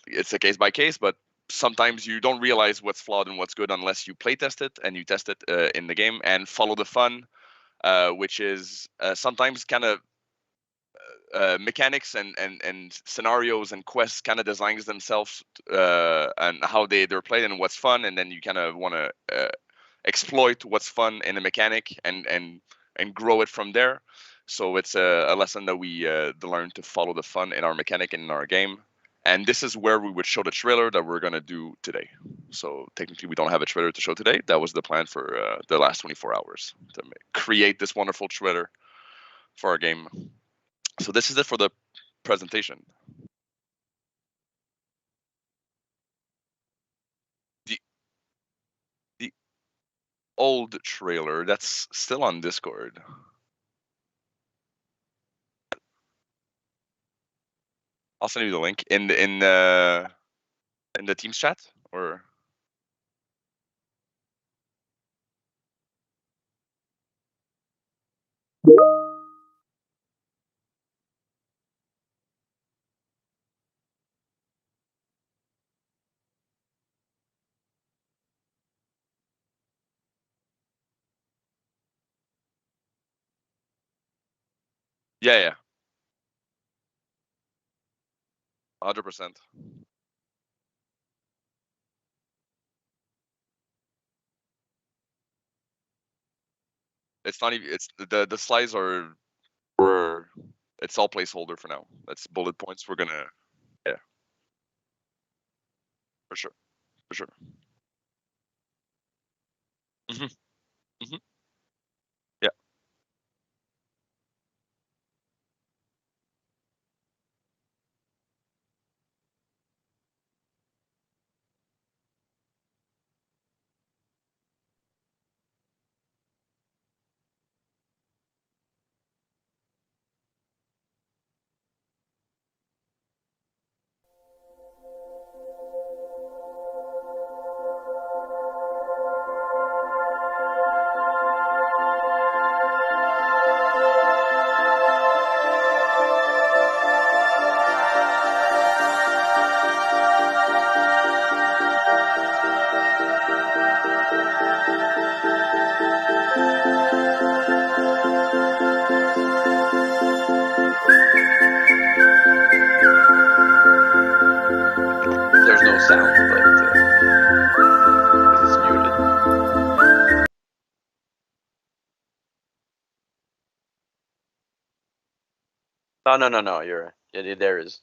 It's a case by case, but sometimes you don't realize what's flawed and what's good unless you play test it and you test it in the game and follow the fun, which is sometimes kind of mechanics and scenarios and quests kind of designs themselves and how they're played and what's fun, and then you kind of want to exploit what's fun in the mechanic and grow it from there. So it's a lesson that we learn to follow the fun in our mechanic and in our game. And this is where we would show the trailer that we're gonna do today. So technically, we don't have a trailer to show today. That was the plan for the last 24 hours to create this wonderful trailer for our game. So this is it for the presentation. The old trailer that's still on Discord. I'll send you the link in the Teams chat, or yeah, 100%. It's not even. It's the slides are. It's all placeholder for now. That's bullet points. We're gonna. Yeah, for sure, for sure. hmm hmm Yeah. There's no sound, but because it's muted. No. You're yeah, there is.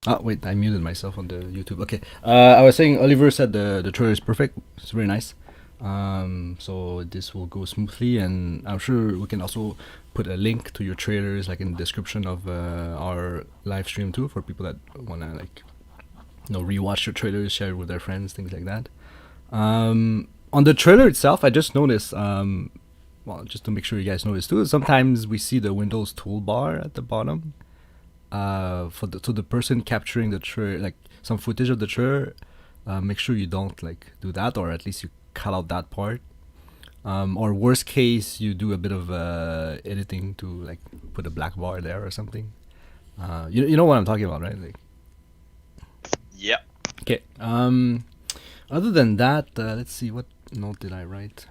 Oh wait, I muted myself on the YouTube. Okay, I was saying Oliver said the trailer is perfect. It's very nice. So this will go smoothly, and I'm sure we can also put a link to your trailers like in the description of our live stream too for people that wanna like rewatch your trailers, share it with their friends, things like that. On the trailer itself, I just noticed. Well, just to make sure you guys notice too, sometimes we see the Windows toolbar at the bottom. For the person capturing the trailer, like some footage of the trailer, make sure you don't like do that, or at least you cut out that part. Or worst case, you do a bit of editing to like put a black bar there or something. You know what I'm talking about, right? Like, Yep. okay. Other than that, let's see, what note did I write?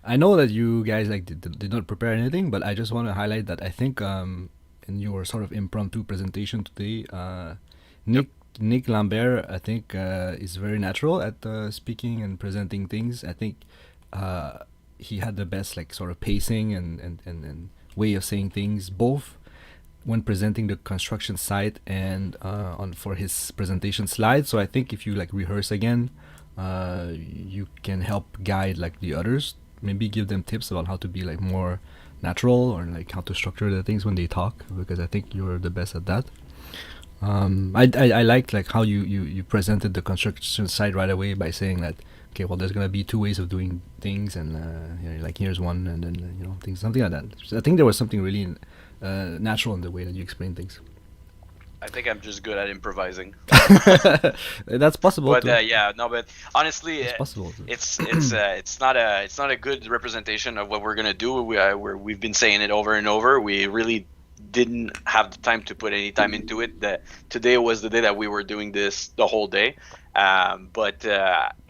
I know that you guys like did not prepare anything, but I just want to highlight that I think in your sort of impromptu presentation today, Nick Lambert, I think is very natural at speaking and presenting things. I think he had the best like sort of pacing and way of saying things, both when presenting the construction site and on for his presentation slides. So I think if you like rehearse again, you can help guide like the others. Maybe give them tips about how to be like more natural, or like how to structure the things when they talk, because I think you're the best at that. I liked like how you presented the construction site right away by saying that, okay, well, there's gonna be two ways of doing things, and like here's one, and then things, something like that. So I think there was something really natural in the way that you explain things. I think I'm just good at improvising. That's possible But too. yeah, no, but honestly, It's possible too. it's not a good representation of what we're gonna do. We've been saying it over and over. We really didn't have the time to put any time into it. Today was the day that we were doing this the whole day. But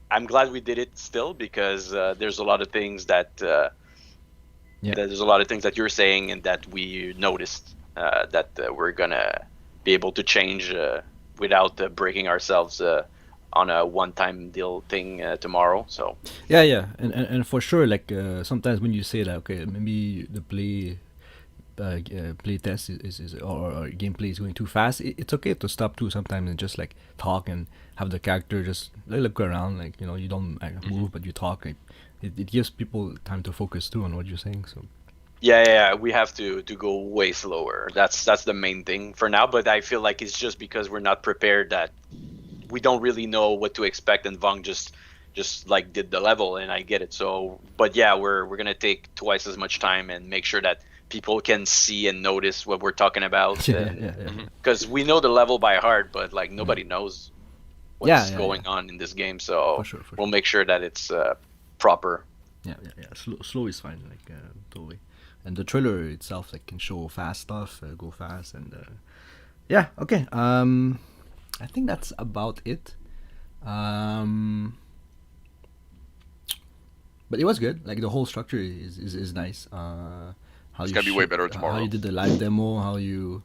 I'm glad we did it still, because there's a lot of things that there's a lot of things that you're saying and that we noticed that we're gonna be able to change without breaking ourselves on a one-time deal thing tomorrow. So Yeah, and for sure, like sometimes when you say that, okay, maybe the play test is or gameplay is going too fast, it's okay to stop too sometimes and just like talk and have the character just like, look around, like you don't move, but you talk. Like, it gives people time to focus too on what you're saying. So yeah, we have to go way slower. That's the main thing for now. But I feel like it's just because we're not prepared that we don't really know what to expect, and Vong just like did the level, and I get it. So, but yeah, we're gonna take twice as much time and make sure that people can see and notice what we're talking about. Because we know the level by heart, but like nobody knows what's going on in this game. So For sure. we'll make sure that it's proper. Yeah. Slow is fine, like totally. And the trailer itself like can show fast stuff, go fast, and yeah. Okay. I think that's about it. But it was good. Like the whole structure is nice. How It's you gonna be way shoot- better How tomorrow. you did the live demo, how you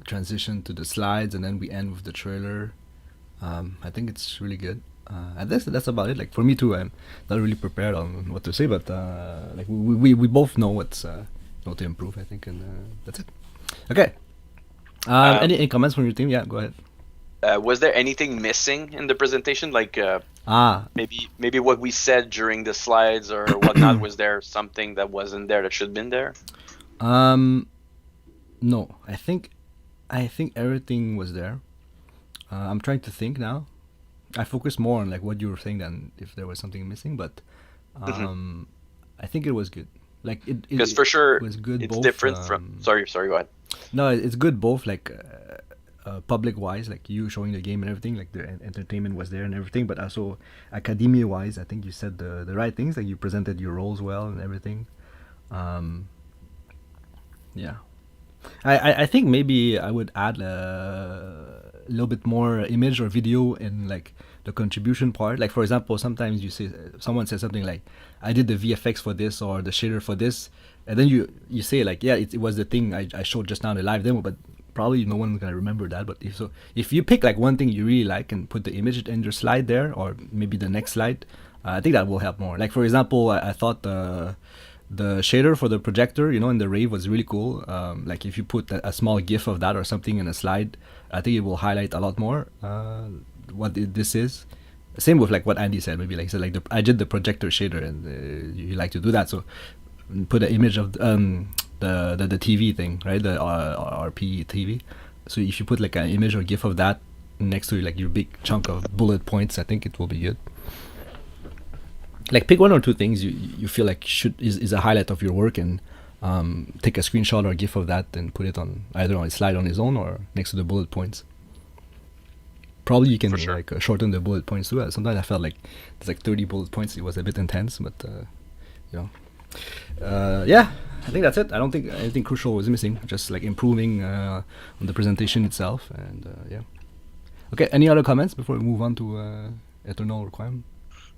transition to the slides, and then we end with the trailer. I think it's really good. And that's about it. Like for me too, I'm not really prepared on what to say, but like we both know what's what to improve, I think, and that's it. Okay. Any comments from your team? Yeah, go ahead. Was there anything missing in the presentation? Like maybe what we said during the slides or whatnot? Was there something that wasn't there that should have been there? No, I think everything was there. I'm trying to think now. I focused more on like what you were saying than if there was something missing, but I think it was good. Like it Because for sure was good. it's both, different from. Sorry, go ahead. No, it's good both like public wise, like you showing the game and everything, like the entertainment was there and everything, but also academia wise, I think you said the right things, like you presented your roles well and everything. Yeah. I think maybe I would add a little bit more image or video in like the contribution part. Like for example, sometimes you say someone says something like, "I did the VFX for this or the shader for this," and then you say like, "Yeah, it was the thing I showed just now in the live demo," but probably no one's gonna remember that. But if you pick like one thing you really like and put the image in your slide there, or maybe the next slide, I think that will help more. Like for example, I thought the shader for the projector, in the rave was really cool. Like if you put a small GIF of that or something in a slide, I think it will highlight a lot more what this is. Same with like what Andy said. Maybe like I did the projector shader, and you like to do that. So put an image of the TV thing, right? The RP TV. So if you put like an image or GIF of that next to like your big chunk of bullet points, I think it will be good. Like pick one or two things you feel like is a highlight of your work, and take a screenshot or GIF of that and put it on either on a slide on its own or next to the bullet points. Probably you can like shorten the bullet points too. Sometimes I felt like there's like 30 bullet points. It was a bit intense, but yeah, I think that's it. I don't think anything crucial was missing. Just like improving on the presentation itself, and yeah. Okay, any other comments before we move on to Eternal Requiem?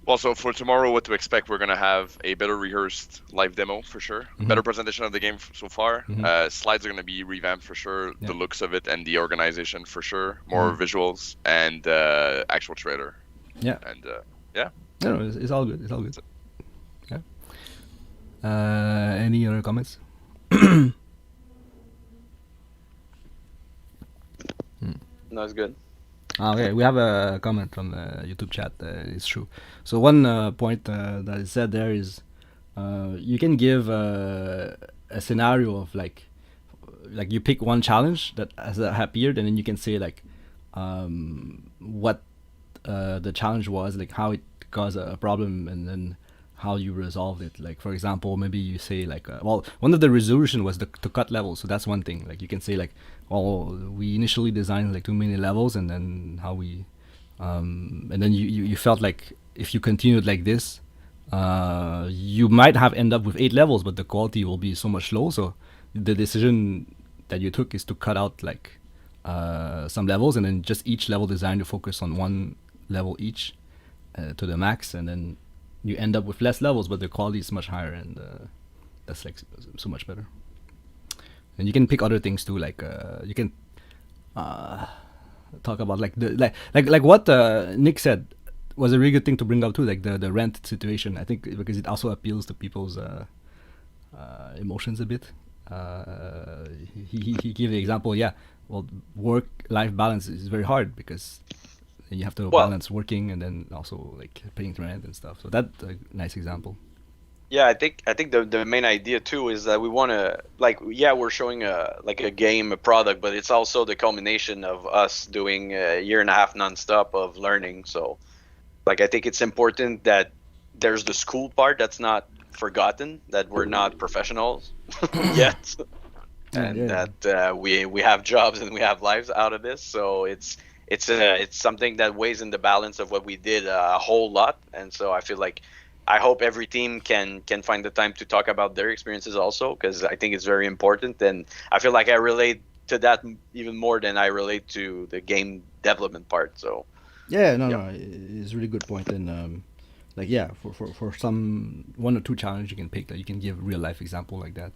Well, so for tomorrow, what to expect? We're gonna have a better rehearsed live demo for sure. Mm-hmm. Better presentation of the game so far. Mm-hmm. Slides are gonna be revamped for sure. Yeah. The looks of it and the organization for sure. More visuals and actual trailer. Yeah. And yeah. No, it's all good. It's all good. Yeah. Any other comments? No, it's good. Okay, we have a comment from the YouTube chat. It's true. So one point that is said there is you can give a scenario of like you pick one challenge that has appeared, and then you can say like what the challenge was, like how it caused a problem, and then how you resolved it. Like for example, maybe you say like well, one of the resolution was to cut levels, so that's one thing. Like you can say like, well, we initially designed like too many levels, and then how we and then you felt like if you continued like this, you might have end up with 8 levels, but the quality will be so much low. So the decision that you took is to cut out like some levels, and then just each level design to focus on one level each to the max, and then you end up with less levels, but the quality is much higher, and that's like so much better. And you can pick other things too, like you can talk about like the like what Nick said was a really good thing to bring up too, like the rent situation. I think because it also appeals to people's emotions a bit. He gave the example, yeah. Well, work-life balance is very hard because you have to balance working and then also like paying rent and stuff. So that's a nice example. Yeah, I think the main idea too is that we want to we're showing a game, a product, but it's also the culmination of us doing a year and a half nonstop of learning. So like I think it's important that there's the school part that's not forgotten, that we're not professionals yet, and that we have jobs and we have lives out of this. So it's something that weighs in the balance of what we did a whole lot. And so I feel like I hope every team can find the time to talk about their experiences also, because I think it's very important. And I feel like I relate to that even more than I relate to the game development part. So no, it's a really good point. And like yeah, for some 1 or 2 challenges you can pick that you can give real life example like that,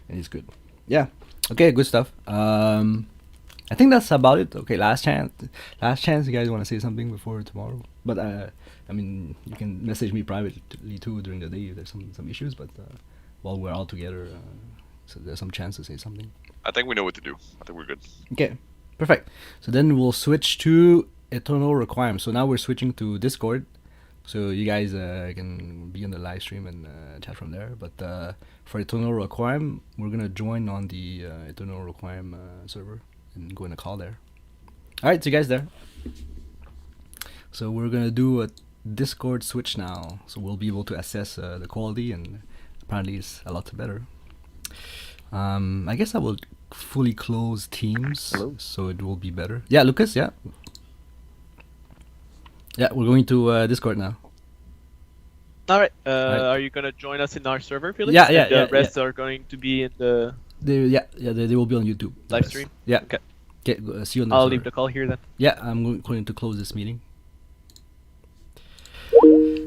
and it's good. Yeah, okay, good stuff. I think that's about it. Okay, last chance. You guys want to say something before tomorrow? But I mean, you can message me privately too during the day if there's some issues. But while we're all together, so there's some chance to say something. I think we know what to do. I think we're good. Okay, perfect. So then we'll switch to Eternal Requiem. So now we're switching to Discord. So you guys can be on the live stream and chat from there. But for Eternal Requiem, we're gonna join on the Eternal Requiem server and go in a call there. Alright, see you guys there. So we're gonna do a Discord switch now, so we'll be able to assess the quality, and apparently it's a lot better. I guess I will fully close Teams. Hello. So it will be better. Yeah, Lucas, yeah, we're going to Discord now. All right. Right. Are you gonna join us in our server, Felix? Yeah, And the rest are going to be in the They will be on YouTube. live stream. Yeah. Okay. Okay, see you on the I'll server. leave the call here then. Yeah, I'm going to close this meeting.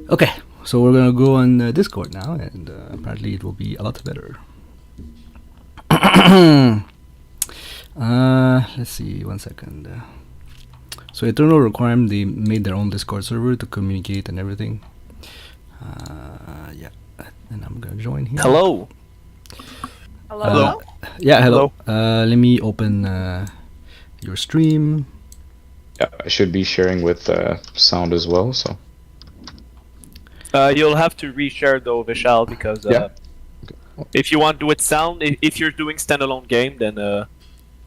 Okay, so we're gonna go on Discord now, and apparently it will be a lot better. Let's see, 1 second. So Eternal Requiem, they made their own Discord server to communicate and everything. Yeah, and I'm gonna join here. Hello. Hello. Yeah, hello. Let me open your stream. Yeah, I should be sharing with sound as well. So You'll have to reshare though, Vishal, because Yeah. if you want to do it sound, if you're doing standalone game, then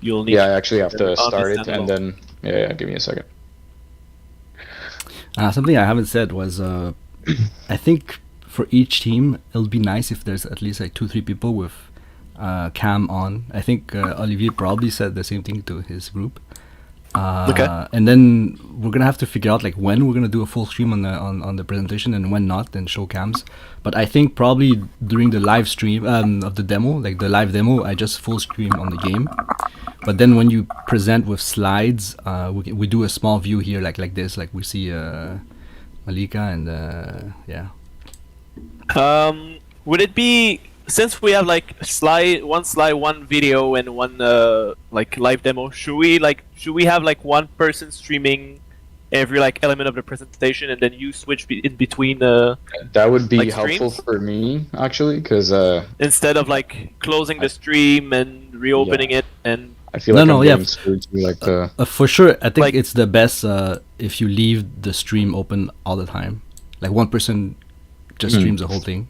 you'll need. yeah, I actually have to on the start it standalone. and then yeah. Give me a second. Something I haven't said was I think for each team it'll be nice if there's at least like 2-3 people with cam on. I think Olivier probably said the same thing to his group. Okay. And then we're gonna have to figure out like when we're gonna do a full stream on the presentation and when not, and show cams. But I think probably during the live stream of the demo, like the live demo, I just full stream on the game. But then when you present with slides, we do a small view here like this, like we see Malika and yeah. Would it be, since we have like slide, one video, and one like live demo? Should we have like one person streaming every like element of the presentation, and then you switch in between That would be Like helpful streams? for me actually, because instead of like closing the stream and reopening it and. I feel No, like no, I'm yeah. getting screwed through like the. For sure, I think Like- it's the best if you leave the stream open all the time. Like one person just streams the whole thing.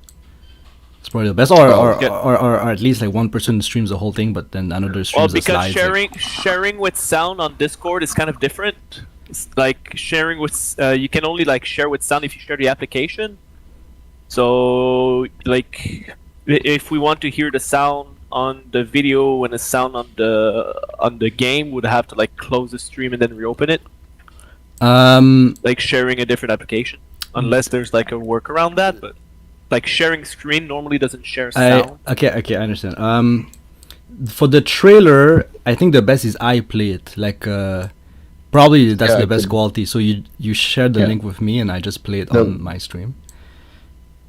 It's probably the best, or Yeah. or at least like one person streams the whole thing, but then another streams Well, the because slides. like- sharing with sound on Discord is kind of different. It's like sharing with you can only like share with sound if you share the application. So like if we want to hear the sound on the video and the sound on the game, we'd have to like close the stream and then reopen it, like sharing a different application. Unless there's like a workaround that, but like sharing screen normally doesn't share sound. Okay, I understand. For the trailer, I think the best is I play it. Like, probably that's Yeah, the I best could- quality. So you share the Yeah. link with me, and I just play it No. on my stream.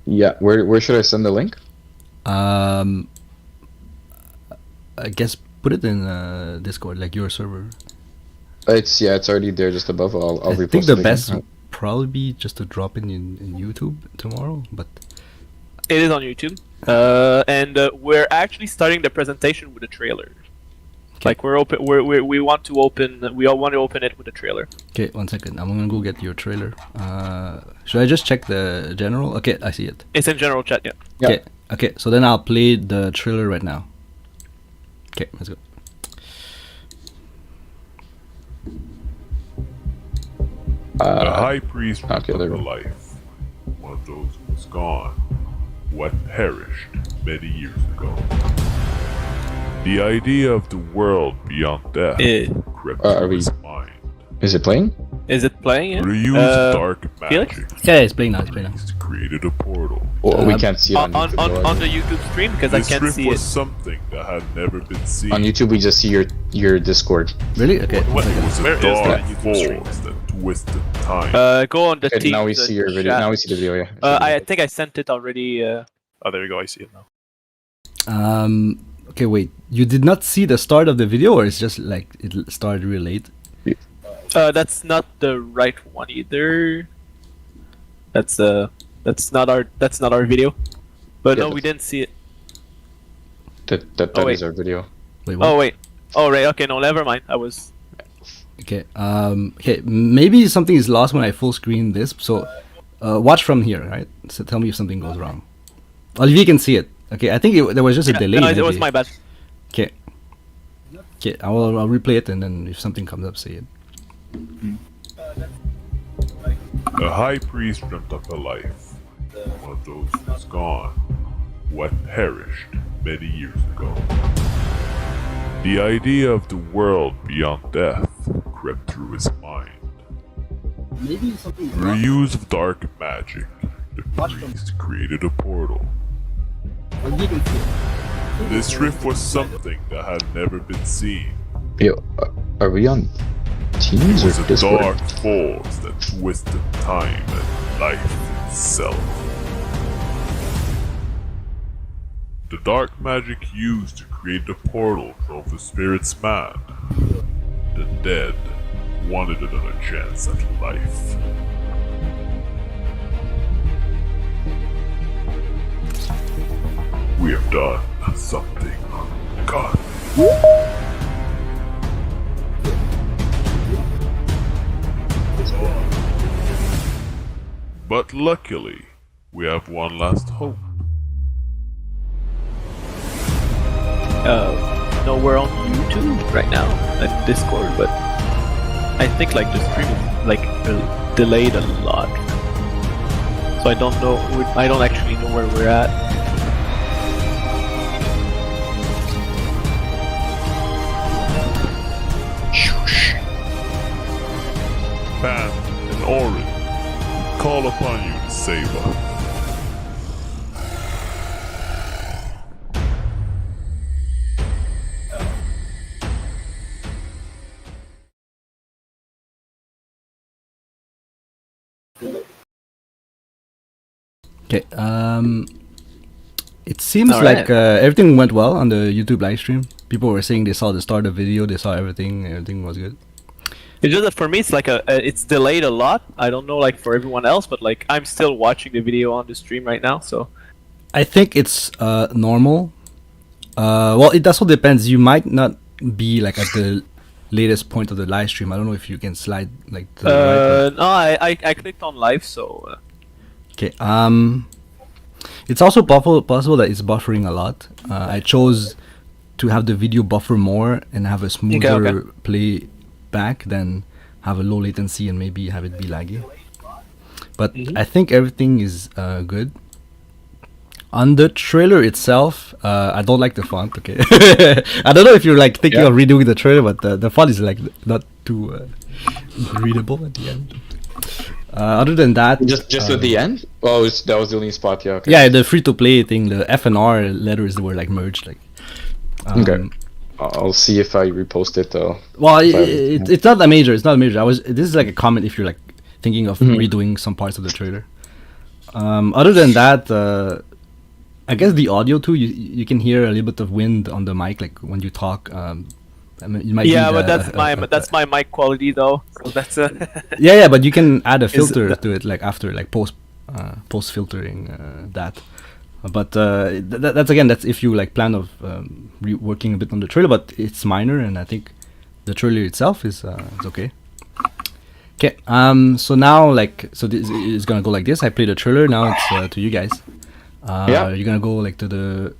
Yeah, where should I send the link? I guess put it in Discord, like your server. It's already there just above. I'll I repost think it the again. best would probably be just to drop it in YouTube tomorrow. But It is on YouTube, and we're actually starting the presentation with a trailer. Okay. Like we want to open it with a trailer. okay, 1 second. I'm gonna go get your trailer. Should I just check the general? Okay, I see it. It's in general chat, yeah. Yeah. Okay. So then I'll play the trailer right now. Okay, let's go. The high priest from okay, there the we go. life, one of those who was gone, who had perished many years ago. The idea of the world beyond death crept are through we- his mind. Is it playing? Is it playing? Yeah? Through the use dark Felix? magic, Yeah, it's playing now. It's playing now. he's created a portal. Well, we can't see it On on YouTube. on the YouTube stream because This I can't rift see was it. something that had never been seen. On YouTube, we just see your Discord. Really? Okay. It was Where a is the dark YouTube stream? force that twisted time. Go on the Okay, team. now we see your video. Now we see the video. Yeah. I think I sent it already. Oh, there you go. I see it now. Okay, wait. You did not see the start of the video, or it's just like it started real late? That's not the right one either. That's not our video. But Yeah, no, we didn't see it. That Oh, is wait. our video. Wait, what? Oh wait. Oh right. Okay. No, never mind. I was. Okay. Okay. Maybe something is lost when I full screen this. So, watch from here, right? So tell me if something goes wrong. Olivier can see it. Okay. I think there was just a delay. No, it was maybe. my bad. Okay. Okay. I'll replay it, and then if something comes up, say it. The high priest dreamt of a life, one of those who was gone, who had perished many years ago. The idea of the world beyond death crept through his mind. Maybe something. Through the use of dark magic, the priest created a portal. Olivier can see it. This rift was something that had never been seen. Yo, are we on It Teams was or a Discord? dark force that twisted time and life itself. The dark magic used to create the portal drove the spirits mad. The dead wanted another chance at life. done something ungodly. But luckily, we have one last hope. No, we're on YouTube right now and Discord, but I think like the stream is like delayed a lot. So I don't know. I don't actually know where we're at. Pan and Orin, we call upon you to save us. Okay. It seems All like right. everything went well on the YouTube live stream. People were saying they saw the start of the video, they saw everything. Everything was good. It's just that for me, it's like it's delayed a lot. I don't know, like for everyone else, but like I'm still watching the video on the stream right now. So I think it's normal. Well, it also depends. You might not be like at the latest point of the live stream. I don't know if you can slide like to the right. no, I clicked on live, so Okay. It's also possible that it's buffering a lot. I chose to have the video buffer more and have a smoother okay. play back than have a low latency and maybe have it be laggy. But I think everything is good. On the trailer itself, I don't like the font. Okay, I don't know if you're like thinking of redoing the trailer, but the font is like not too readable at the end. Other than that, Just at the end? Oh, that was the only spot. Yeah. Okay. Yeah, the free to play thing, the F and R letters were like merged. Like, Okay. I'll see if I repost it though. Well, it's not a major. It's not a major. This is like a comment if you're like thinking of redoing some parts of the trailer. Other than that, I guess the audio too. You can hear a little bit of wind on the mic, like when you talk. I mean, you might but that's my mic quality though. So that's yeah, but you can add a filter to it, like after like post filtering that. But that's if you like plan of reworking a bit on the trailer, but it's minor, and I think the trailer itself is okay. Okay, so now so this is gonna go like this. I played the trailer. Now it's to you guys. You're gonna go like to the.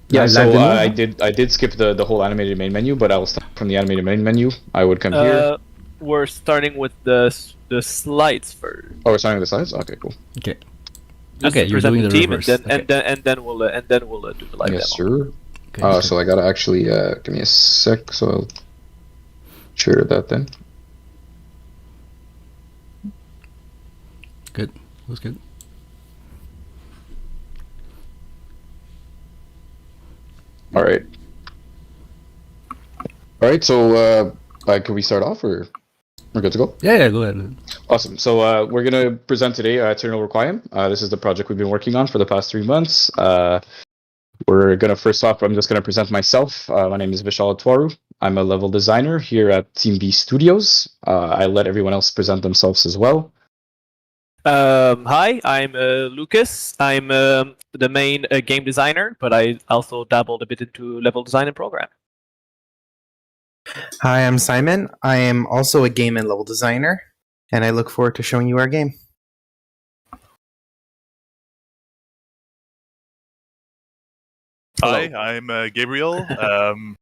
So I did skip the whole animated main menu, but I will start from the animated main menu. I would come here. We're starting with the slides first. Oh, we're starting with the slides. Okay, cool. Okay. Just you're doing the team reverse. and then we'll do the live yes, demo. sir. Okay, so I gotta actually give me a sec, so I'll share that then. Good. That's good. All right. So, can we start off, or we're good to go? Yeah, go ahead. Awesome. So, we're gonna present today Eternal Requiem. This is the project we've been working on for the past 3 months. We're gonna first off, I'm just gonna present myself. My name is Vishal Twaru. I'm a level designer here at Team B Studios. I let everyone else present themselves as well. Hi, I'm Lucas. I'm the main game designer, but I also dabbled a bit into level design and program. Hi, I'm Simon. I am also a game and level designer, and I look forward to showing you our game. Hi, I'm Gabriel.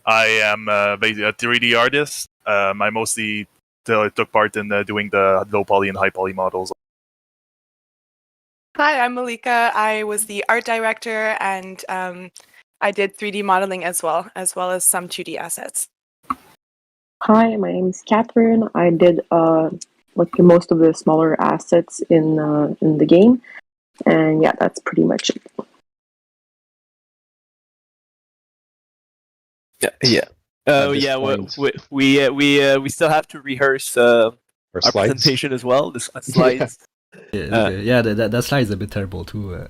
I am basically a 3D artist. I mostly took part in doing the low poly and high poly models. Hi, I'm Malika. I was the art director, and I did 3D modeling as well as some 2D assets. Hi, my name is Catherine. I did most of the smaller assets in the game, and yeah, that's pretty much it. Yeah. We still have to rehearse our presentation as well. The slides. That slide is a bit terrible too.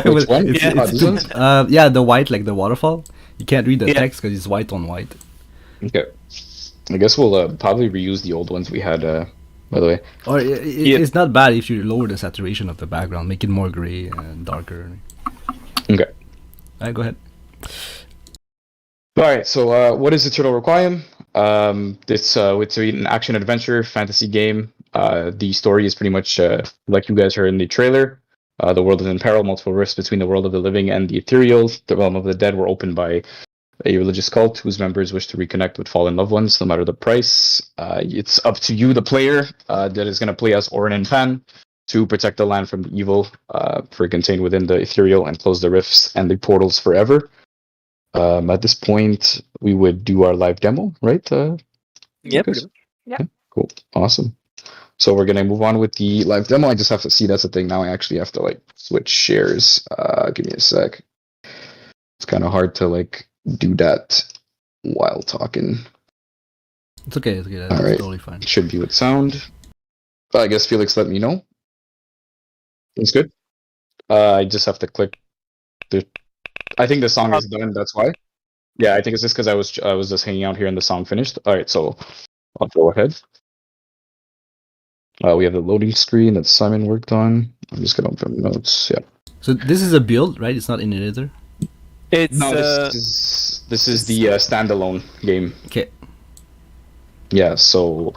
Which one? Yeah, the white, like the waterfall. You can't read the text because it's white on white. Okay. I guess we'll probably reuse the old ones we had, by the way. Or it's not bad if you lower the saturation of the background, make it more gray and darker. Okay. All right, go ahead. All right. So, what is Eternal Requiem? It's an action adventure fantasy game. The story is pretty much like you guys heard in the trailer. The world is in peril. Multiple rifts between the world of the living and the ethereal, the realm of the dead, were opened by a religious cult whose members wish to reconnect with fallen loved ones, no matter the price. It's up to you, the player, that is going to play as Orin and Pan, to protect the land from the evil, for contained within the ethereal, and close the rifts and the portals forever. At this point, we would do our live demo, right? Yeah, Lucas? pretty much. Yeah. Okay, cool, awesome. So we're gonna move on with the live demo. I just have to see. That's the thing. Now I actually have to like switch shares. Give me a sec. It's kind of hard to like do that while talking. It's okay. It's okay. That's All right, totally fine. should be with sound. I guess Felix, let me know. It's good. I just have to click. I think the song is done. That's why. Yeah, I think it's just because I was just hanging out here and the song finished. All right, so I'll go ahead. We have the loading screen that Simon worked on. I'm just gonna open notes. Yeah. So this is a build, right? It's not in editor. It's No, this is the standalone game. Okay. Yeah. So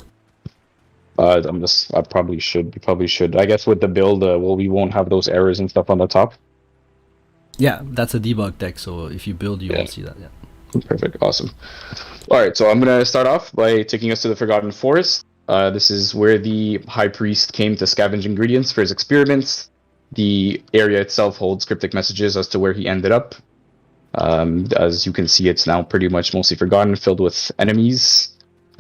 I probably should. We probably should. I guess with the build, we won't have those errors and stuff on the top. Yeah, that's a debug text. So if you build, you won't see that. Yeah. Perfect. Awesome. All right. So I'm gonna start off by taking us to the Forgotten Forest. This is where the High Priest came to scavenge ingredients for his experiments. The area itself holds cryptic messages as to where he ended up. As you can see, it's now pretty much mostly forgotten, filled with enemies.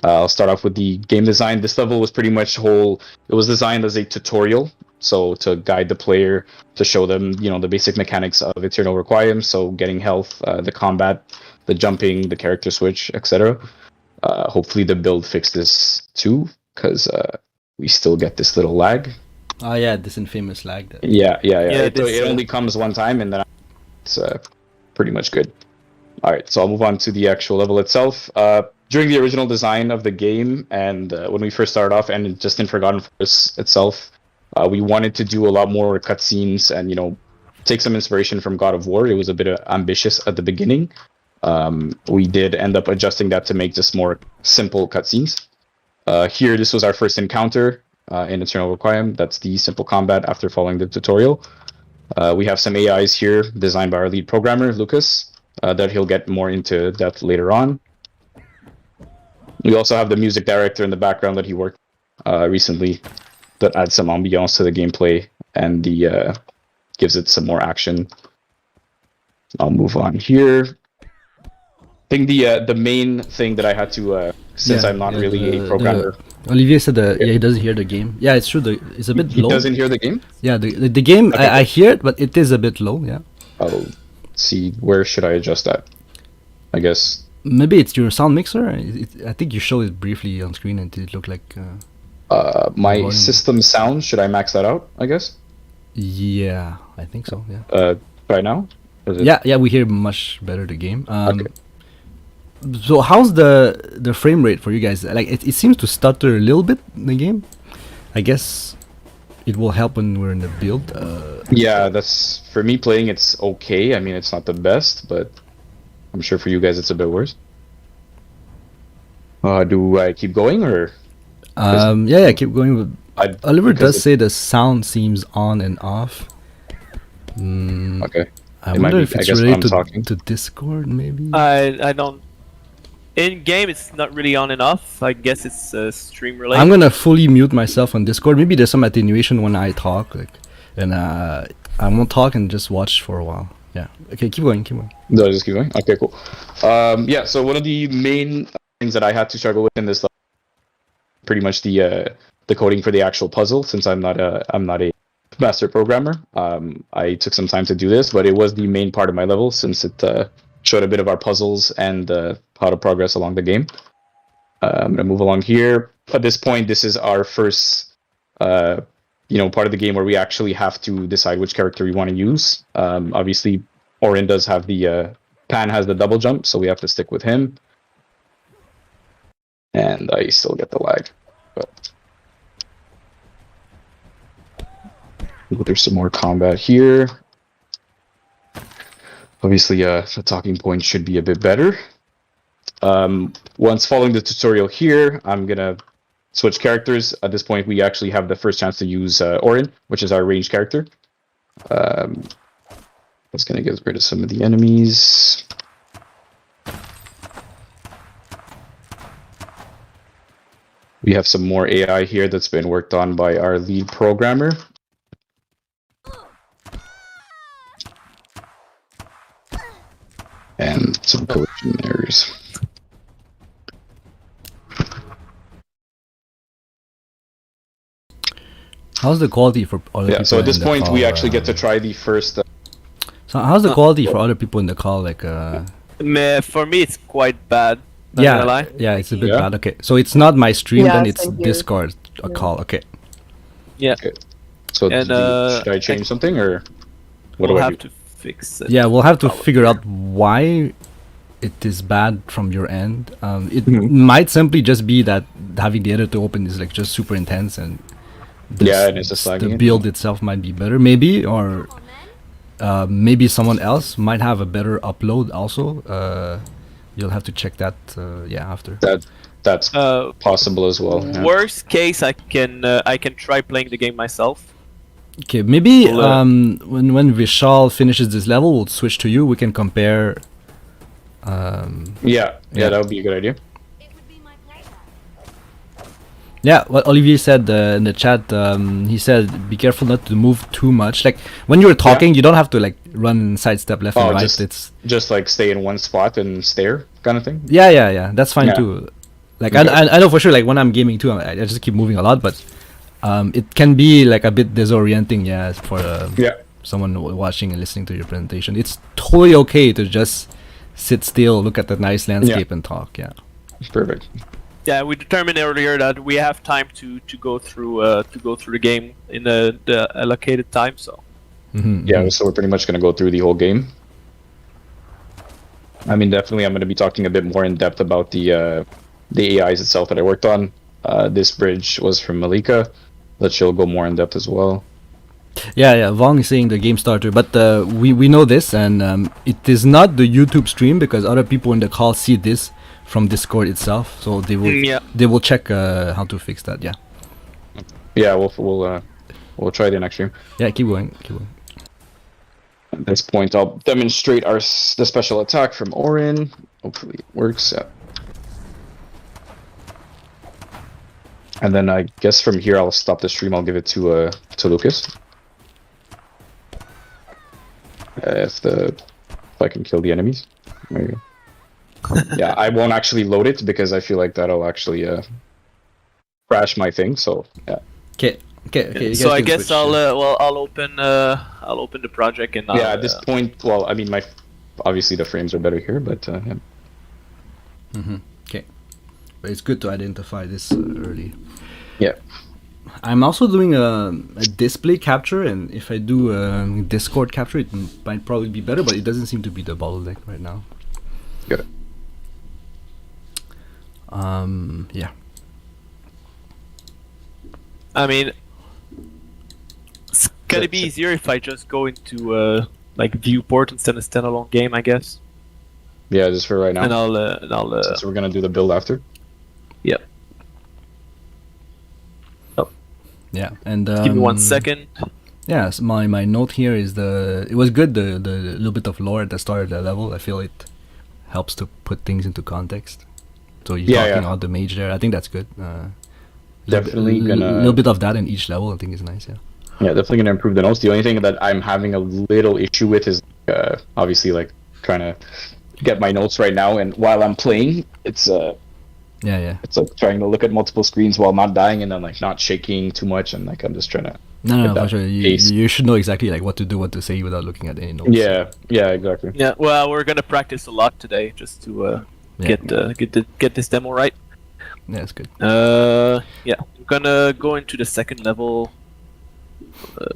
I'll start off with the game design. This level was pretty much it was designed as a tutorial, so to guide the player, to show them, the basic mechanics of Eternal Requiem, so getting health, the combat, the jumping, the character switch, etc. Hopefully the build fixed this too, because we still get this little lag. Oh yeah, this infamous lag. Yeah. It only comes one time, and then it's pretty much good. All right, so I'll move on to the actual level itself. During the original design of the game, and when we first started off, and just in Forgotten Forest itself, we wanted to do a lot more cutscenes and take some inspiration from God of War. It was a bit ambitious at the beginning. We did end up adjusting that to make just more simple cutscenes. Here, this was our first encounter in Eternal Requiem. That's the simple combat after following the tutorial. We have some AIs here designed by our lead programmer, Lucas, that he'll get more into depth later on. We also have the music director in the background that he worked recently that adds some ambiance to the gameplay and gives it some more action. I'll move on here. I think the main thing that I had to, since I'm not really a programmer. Olivier said he doesn't hear the game. Yeah, it's true. It's a bit low. He doesn't hear the game? Yeah, the game, okay. I hear it, but it is a bit low, yeah. I'll see, where should I adjust that? I guess. Maybe it's your sound mixer. I think you showed it briefly on screen and it looked like... my volume. System sound, should I max that out, I guess? Yeah, I think so, yeah. Right now? Yeah, we hear much better the game. Okay. So how's the frame rate for you guys? Like it seems to stutter a little bit in the game. I guess it will help when we're in the build. Yeah, that's for me playing. It's okay. I mean, it's not the best, but I'm sure for you guys it's a bit worse. Do I keep going or? Yeah, keep going. Oliver does say the sound seems on and off. Okay. I wonder if it's related to Discord, maybe. I don't. In game, it's not really on and off. I guess it's stream related. I'm gonna fully mute myself on Discord. Maybe there's some attenuation when I talk, and I won't talk and just watch for a while. Yeah. Okay, keep going. No, just keep going. Okay, cool. Yeah. So one of the main things that I had to struggle with in this, pretty much the coding for the actual puzzle. Since I'm not a master programmer, I took some time to do this, but it was the main part of my level since it showed a bit of our puzzles and how to progress along the game. I'm gonna move along here. At this point, this is our first, part of the game where we actually have to decide which character we want to use. Obviously, Orin does have Pan has the double jump, so we have to stick with him. And I still get the lag, but there's some more combat here. Obviously, the talking point should be a bit better. Once following the tutorial here, I'm gonna switch characters. At this point, we actually have the first chance to use Orin, which is our ranged character. That's gonna get rid of some of the enemies. We have some more AI here that's been worked on by our lead programmer. And some collision errors. How's the quality for other people? So at this in the point, call, we actually get to try the first. So how's the quality for other people in the call? Like, For me, it's quite bad. Not gonna lie. yeah, it's a bit bad. Okay, so it's not my stream, Yeah, then it's same here. Discord a call. Okay. Yeah. Okay. So And, should I change something or what we'll do I have do? to fix it. Yeah, we'll have to figure out why it is bad from your end. It might simply just be that having the editor open is like just super intense, and and it's just the lagging. build itself might be better, maybe, or maybe someone else might have a better upload also. You'll have to check that after. That's possible as well. Yeah. Worst case, I can try playing the game myself. Okay, maybe Well, when Vishal finishes this level, we'll switch to you. We can compare. Yeah, that would be a good idea. Yeah, what Olivier said in the chat, he said, be careful not to move too much. Like, when you're talking, you don't have to, like, run sidestep left and right. Just like stay in one spot and stare kind of thing? Yeah, that's fine too. Like, Okay. I know for sure, like, when I'm gaming too, I just keep moving a lot, but it can be, like, a bit disorienting, for someone watching and listening to your presentation. It's totally okay to just sit still, look at the nice landscape and talk, Perfect. Yeah, we determined earlier that we have time to go through the game in the allocated time. So So we're pretty much going to go through the whole game. I mean, definitely, I'm going to be talking a bit more in depth about the AIs itself that I worked on. This bridge was from Malika, but she'll go more in depth as well. Yeah. Vong is saying the game starter, but we know this, and it is not the YouTube stream because other people in the call see this from Discord itself, so they will check how to fix that. Yeah, we'll try the next stream. Yeah, keep going. At this point, I'll demonstrate the special attack from Orin. Hopefully, it works. And then I guess from here, I'll stop the stream. I'll give it to Lucas. If I can kill the enemies. There you go. Yeah, I won't actually load it because I feel like that'll actually crash my thing. So yeah. Okay. So I guess I'll open the project and at this point, well, I mean, obviously the frames are better here, but Okay, but it's good to identify this early. Yeah. I'm also doing a display capture, and if I do a Discord capture, it might probably be better, but it doesn't seem to be the bottleneck right now. Good. Yeah. I mean, it's gonna be easier if I just go into like viewport instead of standalone game, I guess. Yeah, just for right now. And I'll since we're gonna do the build after. Yep. Yeah, and give me 1 second. Yeah, so my note here is it was good the little bit of lore at the start of the level. I feel it helps to put things into context. So you're talking about the mage there. I think that's good. Definitely gonna a little bit of that in each level. I think is nice. Yeah, definitely gonna improve the notes. The only thing that I'm having a little issue with is obviously like trying to get my notes right now, and while I'm playing, it's it's like trying to look at multiple screens while not dying, and then like not shaking too much, and like I'm just trying to. No, for sure. You should know exactly like what to do, what to say without looking at any notes. Yeah, exactly. Yeah, well, we're gonna practice a lot today just to get this demo right. Yeah, that's good. Yeah, I'm gonna go into the second level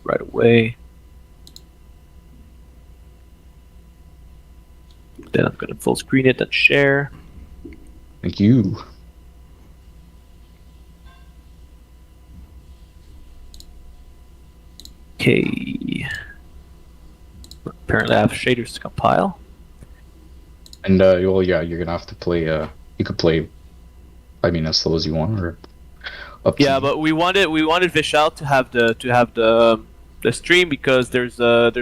right away. Then I'm gonna full screen it and share. Thank you. Okay. Apparently I have shaders to compile. And well, yeah, you're gonna have to play. You could play. I mean, as slow as you want, or up to Yeah, you. but we wanted Vishal to have the stream because there's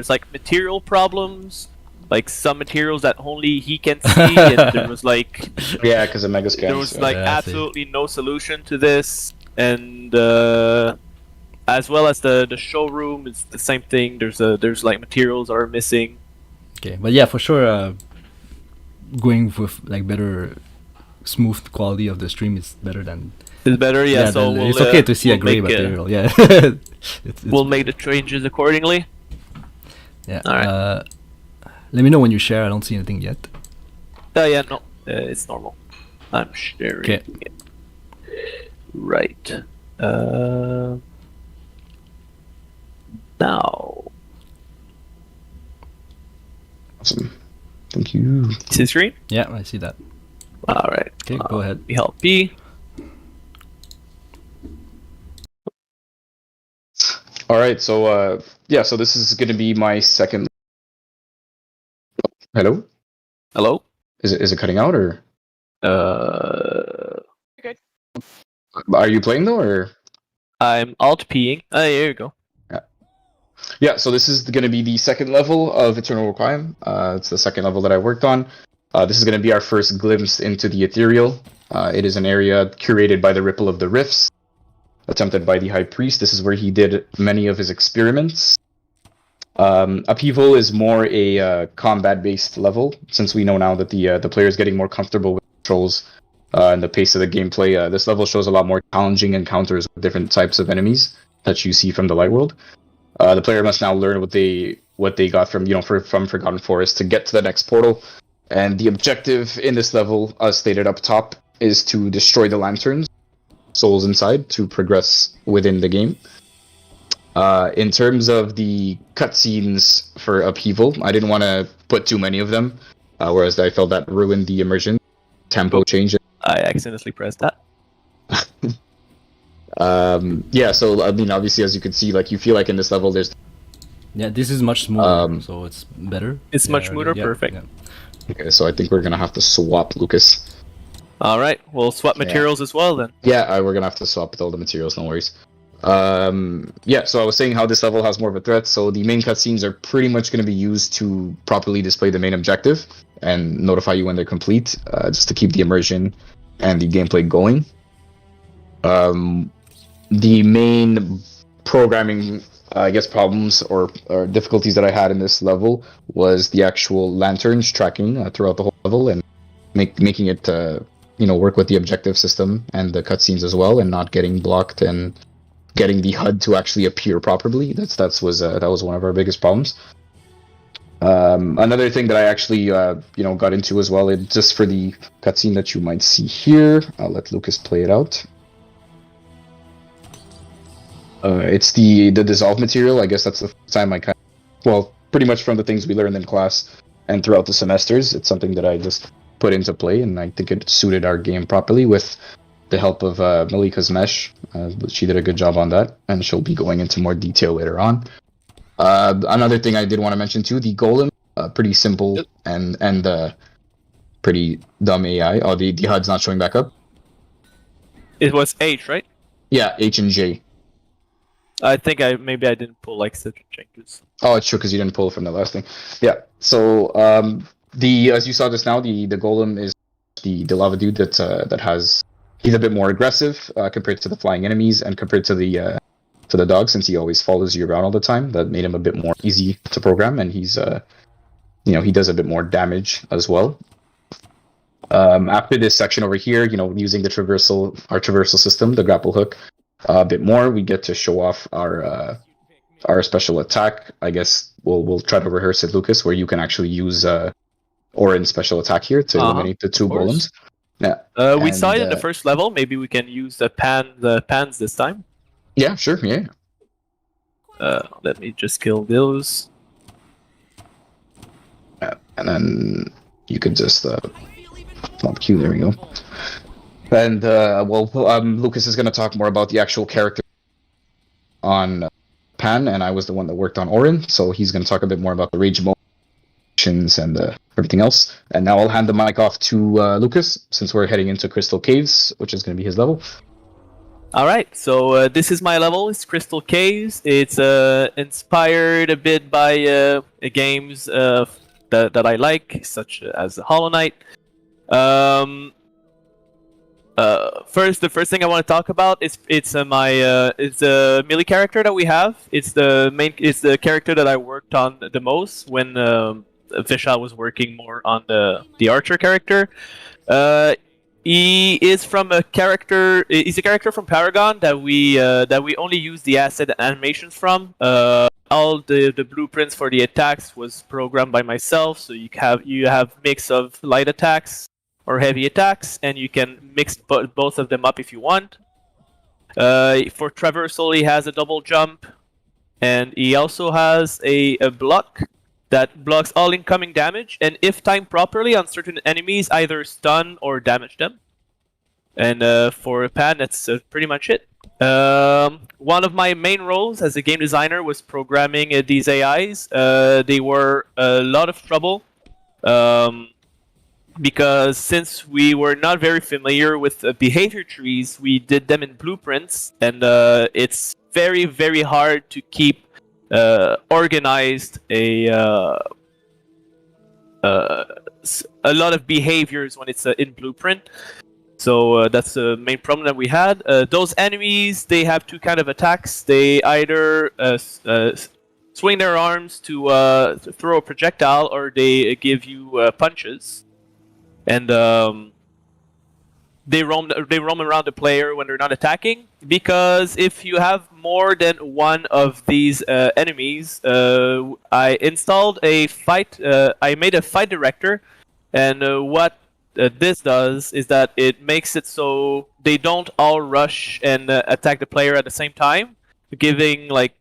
like material problems, like some materials that only he can see, and there was like Yeah, because of mega scans. there was like Yeah, I see. absolutely no solution to this, and as well as the showroom is the same thing. There's like materials that are missing. Okay, but yeah, for sure, going with like better smooth quality of the stream is better than. It's better, yeah. So it's okay to see a gray make, material. Yeah, we'll make the changes accordingly. Yeah. All right. Let me know when you share. I don't see anything yet. Yeah, no, it's normal. I'm sharing. Okay. It. Right. Now. Awesome. Thank you. See the screen? Yeah, I see that. All right. Okay, go ahead. We help P. All right. So yeah. So this is gonna be my second. Hello. Hello. Is it cutting out or? You're good. Are you playing though, or? I'm alt Ping. Oh, here you go. Yeah, so this is going to be the second level of Eternal Requiem. It's the second level that I worked on. This is going to be our first glimpse into the ethereal. It is an area curated by the Ripple of the Rifts, attempted by the High Priest. This is where he did many of his experiments. Upheaval is more a combat-based level, since we know now that the player is getting more comfortable with controls and the pace of the gameplay. This level shows a lot more challenging encounters with different types of enemies that you see from the Light World. The player must now learn what they got from from Forgotten Forest to get to the next portal, and the objective in this level, as stated up top, is to destroy the lanterns, souls inside, to progress within the game. In terms of the cutscenes for Upheaval, I didn't want to put too many of them, whereas I felt that ruined the immersion. Tempo change. I accidentally pressed that. Yeah, so I mean, obviously, as you can see, like you feel like in this level, there's. Yeah, this is much smoother, so it's better. It's much Yeah, smoother. yeah, Perfect. yeah. Okay, so I think we're gonna have to swap Lucas. All right, we'll swap materials as well then. Yeah, we're gonna have to swap with all the materials. No worries. Yeah, so I was saying how this level has more of a threat. So the main cutscenes are pretty much going to be used to properly display the main objective and notify you when they're complete, just to keep the immersion and the gameplay going. The main programming, I guess, problems or difficulties that I had in this level was the actual lanterns tracking throughout the whole level and making it work with the objective system and the cutscenes as well, and not getting blocked and getting the HUD to actually appear properly. That was one of our biggest problems. Another thing that I actually got into as well, just for the cutscene that you might see here, I'll let Lucas play it out. It's the dissolve material. I guess that's the first time pretty much from the things we learned in class and throughout the semesters, it's something that I just put into play, and I think it suited our game properly with the help of Malika's mesh. She did a good job on that, and she'll be going into more detail later on. Another thing I did want to mention too, the golem, pretty simple and pretty dumb AI. Oh, the HUD's not showing back up. It was H, right? Yeah, H and J. I think maybe I didn't pull like such changes. Oh, it's true because you didn't pull from the last thing. Yeah. So as you saw just now, the golem is the lava dude that has. He's a bit more aggressive compared to the flying enemies and compared to the dog, since he always follows you around all the time. That made him a bit more easy to program, and he's he does a bit more damage as well. After this section over here, using our traversal system, the grapple hook, a bit more, we get to show off our special attack. I guess we'll try to rehearse it, Lucas, where you can actually use Orin's special attack here to eliminate the two golems. Yeah. We saw it in the first level. Maybe we can use the pans this time. Yeah, sure. Yeah. Let me just kill those. And then you could just flop Q. There we go. And Lucas is going to talk more about the actual character on Pan, and I was the one that worked on Orin, so he's going to talk a bit more about the rage motions and the everything else. And now I'll hand the mic off to Lucas, since we're heading into Crystal Caves, which is going to be his level. All right, so this is my level. It's Crystal Caves. It's inspired a bit by games that I like, such as Hollow Knight. The first thing I want to talk about is it's the melee character that we have. It's the character that I worked on the most when Vishal was working more on the archer character. He is from a character. He's a character from Paragon that we only use the asset and animations from. All the blueprints for the attacks was programmed by myself. So you have mix of light attacks or heavy attacks, and you can mix both of them up if you want. For traversal, he has a double jump, and he also has a block that blocks all incoming damage, and if timed properly on certain enemies, either stun or damage them. And for Pan, that's pretty much it. One of my main roles as a game designer was programming these AIs. They were a lot of trouble because since we were not very familiar with behavior trees, we did them in blueprints, and it's very, very hard to keep organized a lot of behaviors when it's in blueprint. So that's the main problem that we had. Those enemies, they have two kind of attacks. They either swing their arms to throw a projectile, or they give you punches. And they roam around the player when they're not attacking, because if you have more than one of these enemies, I installed a fight. I made a fight director, and what this does is that it makes it so they don't all rush and attack the player at the same time, giving like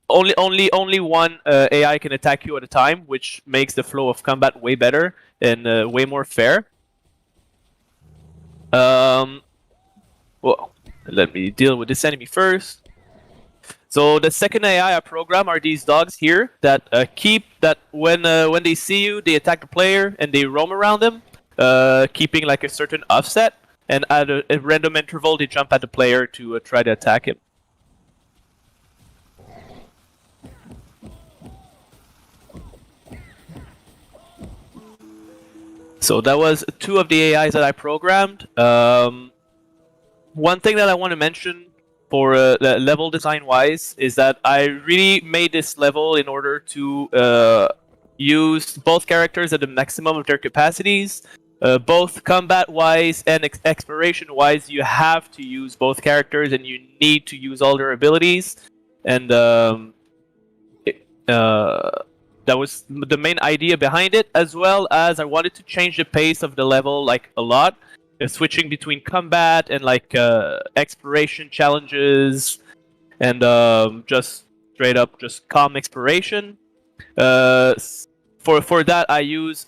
only one AI can attack you at a time, which makes the flow of combat way better and way more fair. Well, let me deal with this enemy first. So the second AI I program are these dogs here that when they see you, they attack the player and they roam around them, keeping like a certain offset, and at a random interval they jump at the player to try to attack him. So that was two of the AIs that I programmed. One thing that I want to mention for level design wise is that I really made this level in order to use both characters at the maximum of their capacities. Both combat wise and exploration wise, you have to use both characters and you need to use all their abilities. And that was the main idea behind it, as well as I wanted to change the pace of the level like a lot, switching between combat and like exploration challenges, and just straight up just calm exploration. For that, I use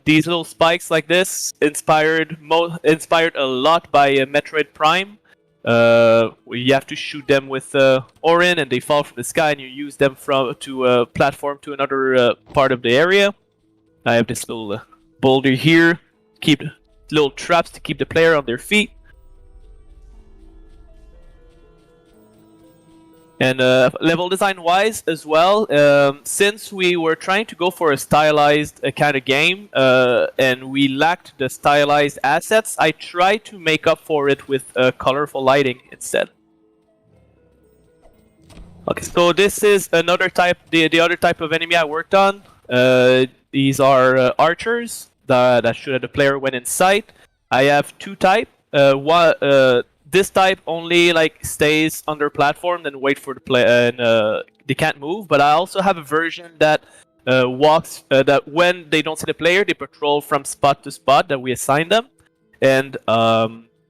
these little spikes like this, inspired a lot by Metroid Prime. You have to shoot them with Orin, and they fall from the sky, and you use them to platform to another part of the area. I have this little boulder here, keep little traps to keep the player on their feet. And level design wise as well, since we were trying to go for a stylized kind of game, and we lacked the stylized assets, I tried to make up for it with colorful lighting instead. Okay, so this is another type, the other type of enemy I worked on. These are archers that shoot at the player when in sight. I have two types. This type only like stays under platform and wait for the play, and they can't move. But I also have a version that walks. That when they don't see the player, they patrol from spot to spot that we assign them. And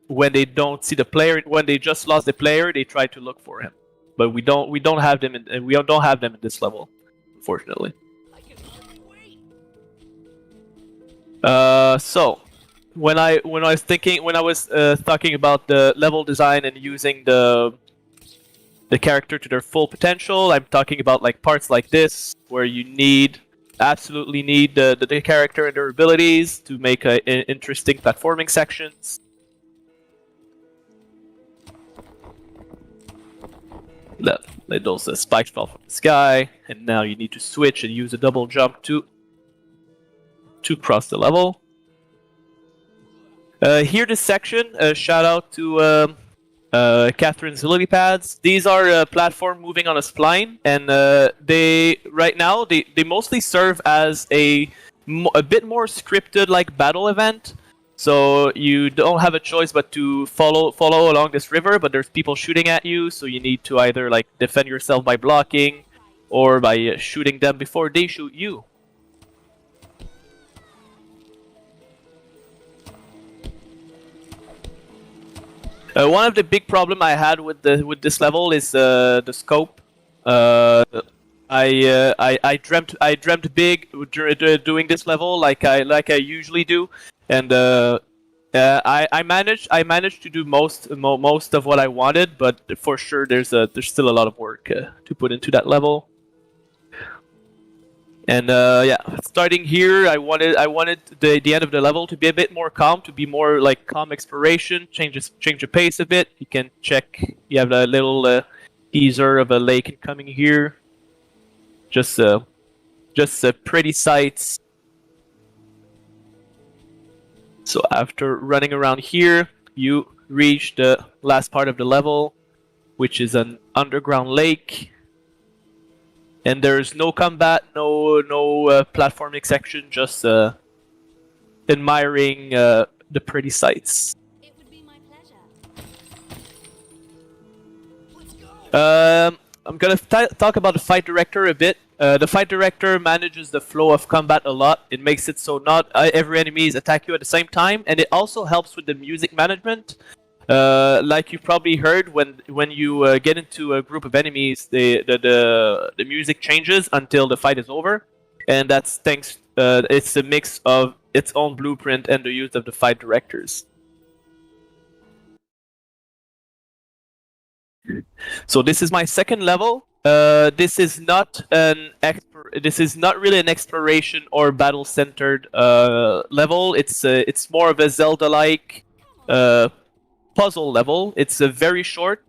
when they don't see the player, when they just lost the player, they try to look for him. But we don't have them in this level, unfortunately. So. When I was talking about the level design and using the character to their full potential, I'm talking about like parts like this where you need absolutely need the character and their abilities to make interesting platforming sections. Let those spikes fall from the sky, and now you need to switch and use a double jump to cross the level. Here, this section, shout out to Catherine's lily pads. These are a platform moving on a spline, and they mostly serve as a bit more scripted like battle event. So you don't have a choice but to follow along this river, but there's people shooting at you, so you need to either like defend yourself by blocking or by shooting them before they shoot you. One of the big problem I had with this level is the scope. I dreamt big doing this level like I usually do, and I managed to do most of what I wanted, but for sure there's still a lot of work to put into that level. And yeah, starting here, I wanted the end of the level to be a bit more calm, to be more like calm exploration, change the pace a bit. You can check. You have a little teaser of a lake coming here. Just pretty sights. So after running around here, you reach the last part of the level, which is an underground lake. And there's no combat, no platforming section, just admiring the pretty sights. I'm gonna talk about the fight director a bit. The fight director manages the flow of combat a lot. It makes it so not every enemies attack you at the same time, and it also helps with the music management. Like you probably heard, when you get into a group of enemies, the music changes until the fight is over, and that's thanks. It's a mix of its own blueprint and the use of the fight directors. So this is my second level. This is not really an exploration or battle centered level. It's more of a Zelda-like puzzle level. It's very short.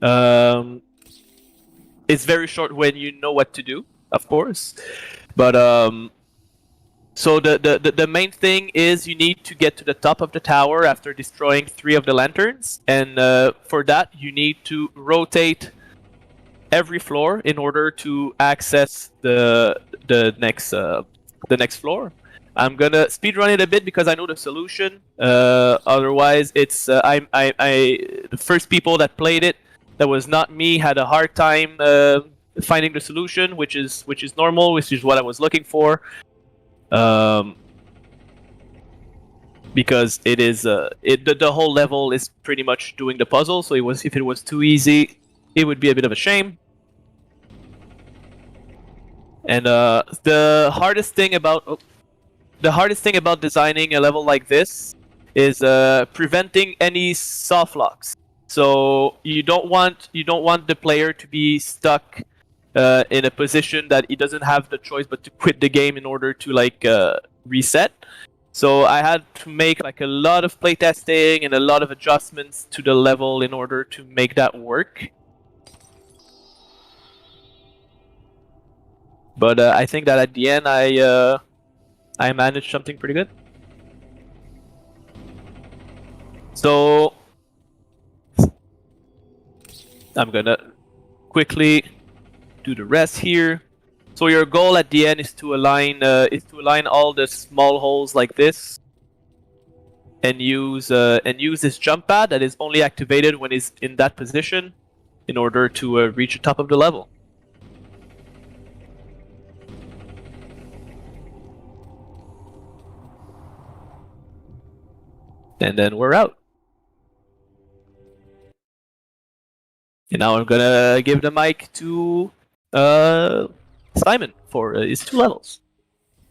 It's very short when you know what to do, of course. But so the main thing is you need to get to the top of the tower after destroying 3 of the lanterns, and for that you need to rotate every floor in order to access the next floor. I'm gonna speedrun it a bit because I know the solution. Otherwise, it's the first people that played it, that was not me, had a hard time finding the solution, which is normal, which is what I was looking for. Because it is the whole level is pretty much doing the puzzle. So if it was too easy, it would be a bit of a shame. And the hardest thing about designing a level like this is preventing any soft locks. So you don't want the player to be stuck in a position that he doesn't have the choice but to quit the game in order to like reset. So I had to make like a lot of playtesting and a lot of adjustments to the level in order to make that work. But I think that at the end I managed something pretty good. So I'm gonna quickly do the rest here. So your goal at the end is to align all the small holes like this, and use this jump pad that is only activated when it's in that position, in order to reach the top of the level. And then we're out. And now I'm gonna give the mic to Simon for his 2 levels.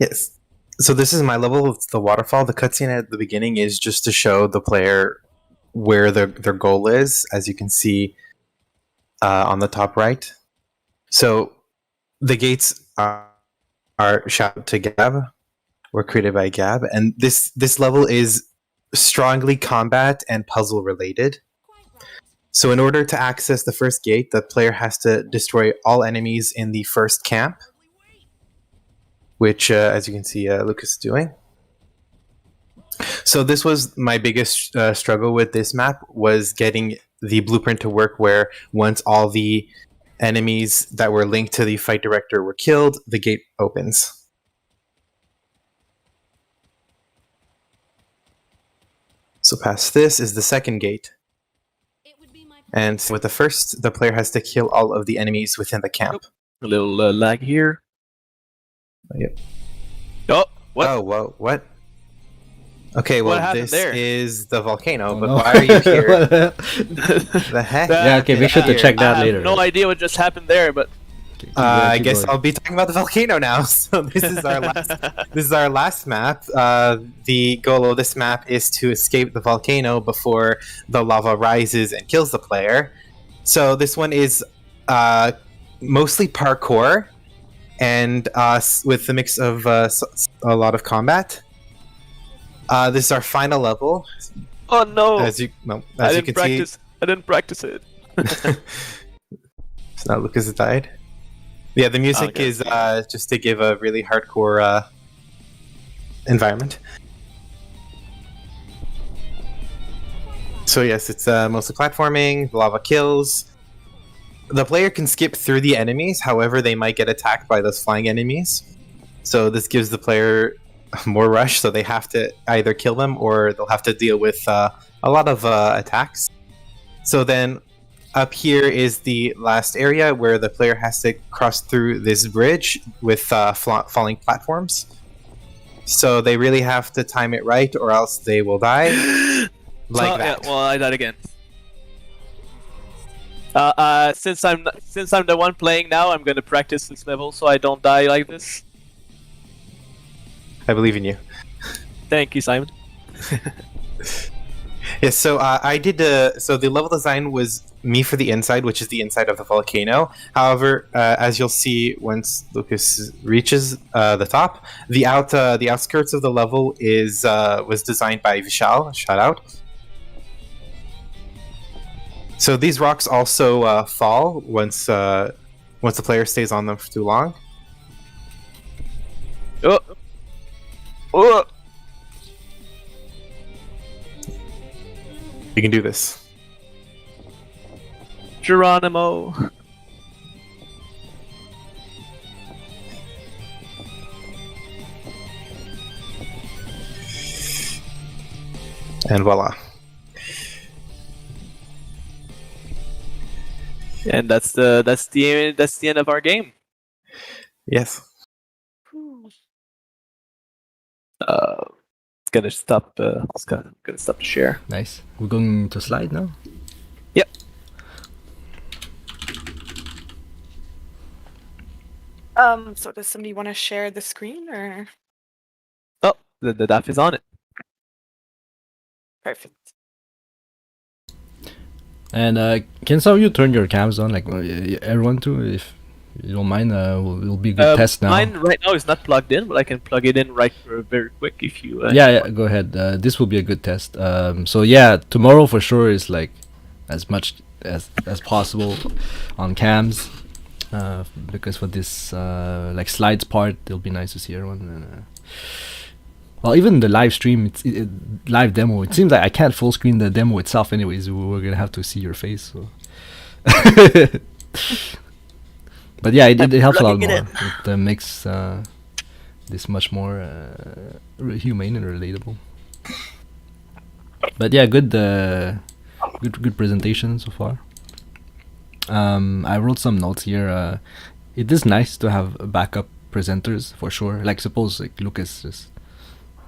Yes. So this is my level of the waterfall. The cutscene at the beginning is just to show the player where their goal is, as you can see on the top right. So the gates are are shout out to Gab, were created by Gab, and this level is strongly combat and puzzle related. So in order to access the first gate, the player has to destroy all enemies in the first camp, which, as you can see, Lucas is doing. So this was my biggest struggle with this map, was getting the blueprint to work, where once all the enemies that were linked to the fight director were killed, the gate opens. So past this is the second gate. And with the first, the player has to kill all of the enemies within the camp. A little lag here. Yep. Oh, what? Oh, whoa, what? Okay, What well, happened this there? is the volcano, Oh, but no. why are you here? The heck? Yeah, okay, make sure to check that I later. have no idea what just happened there, but I keep guess going. I'll be talking about the volcano now. So this is our last. This is our last map. The goal of this map is to escape the volcano before the lava rises and kills the player. So this one is mostly parkour, and with a mix of a lot of combat. This is our final level. oh no! As you I can didn't practice. I didn't practice it. see, so now Lucas has died. Yeah, the music Okay. is just to give a really hardcore environment. So yes, it's mostly platforming, lava kills. The player can skip through the enemies, however, they might get attacked by those flying enemies. So this gives the player more rush, so they have to either kill them or they'll have to deal with a lot of attacks. So then up here is the last area where the player has to cross through this bridge with falling platforms. So they really have to time it right, or else they will die. Like that. Yeah, well, I died again. Since I'm the one playing now, I'm gonna practice this level so I don't die like this. I believe in you. Thank you, Simon. Yes, so I did. So the level design was me for the inside, which is the inside of the volcano. However, as you'll see once Lucas reaches the top, the outskirts of the level was designed by Vishal. Shout out. So these rocks also fall once the player stays on them for too long. Oh. Oh. You can do this. Geronimo. And voila. And that's the end of our game. Yes. It's gonna stop. It's gonna stop the share. Nice. We're going to slide now? Yep. So does somebody want to share the screen or? Oh, the DAF is on it. Perfect. And can some of you turn your cams on, like everyone too, if you don't mind? Will be a good test now. Mine right now is not plugged in, but I can plug it in very quick if you. Yeah, go ahead. This will be a good test. So yeah, tomorrow for sure is like as much as possible on cams, because for this like slides part, it'll be nice to see everyone. And, well, even the live stream, live demo. It seems like I can't full screen the demo itself. Anyways, we're gonna have to see your face. So. But yeah, it helps a lot more. It makes this much more humane and relatable. But yeah, good presentation so far. I wrote some notes here. It is nice to have backup presenters for sure. Like suppose like Lucas just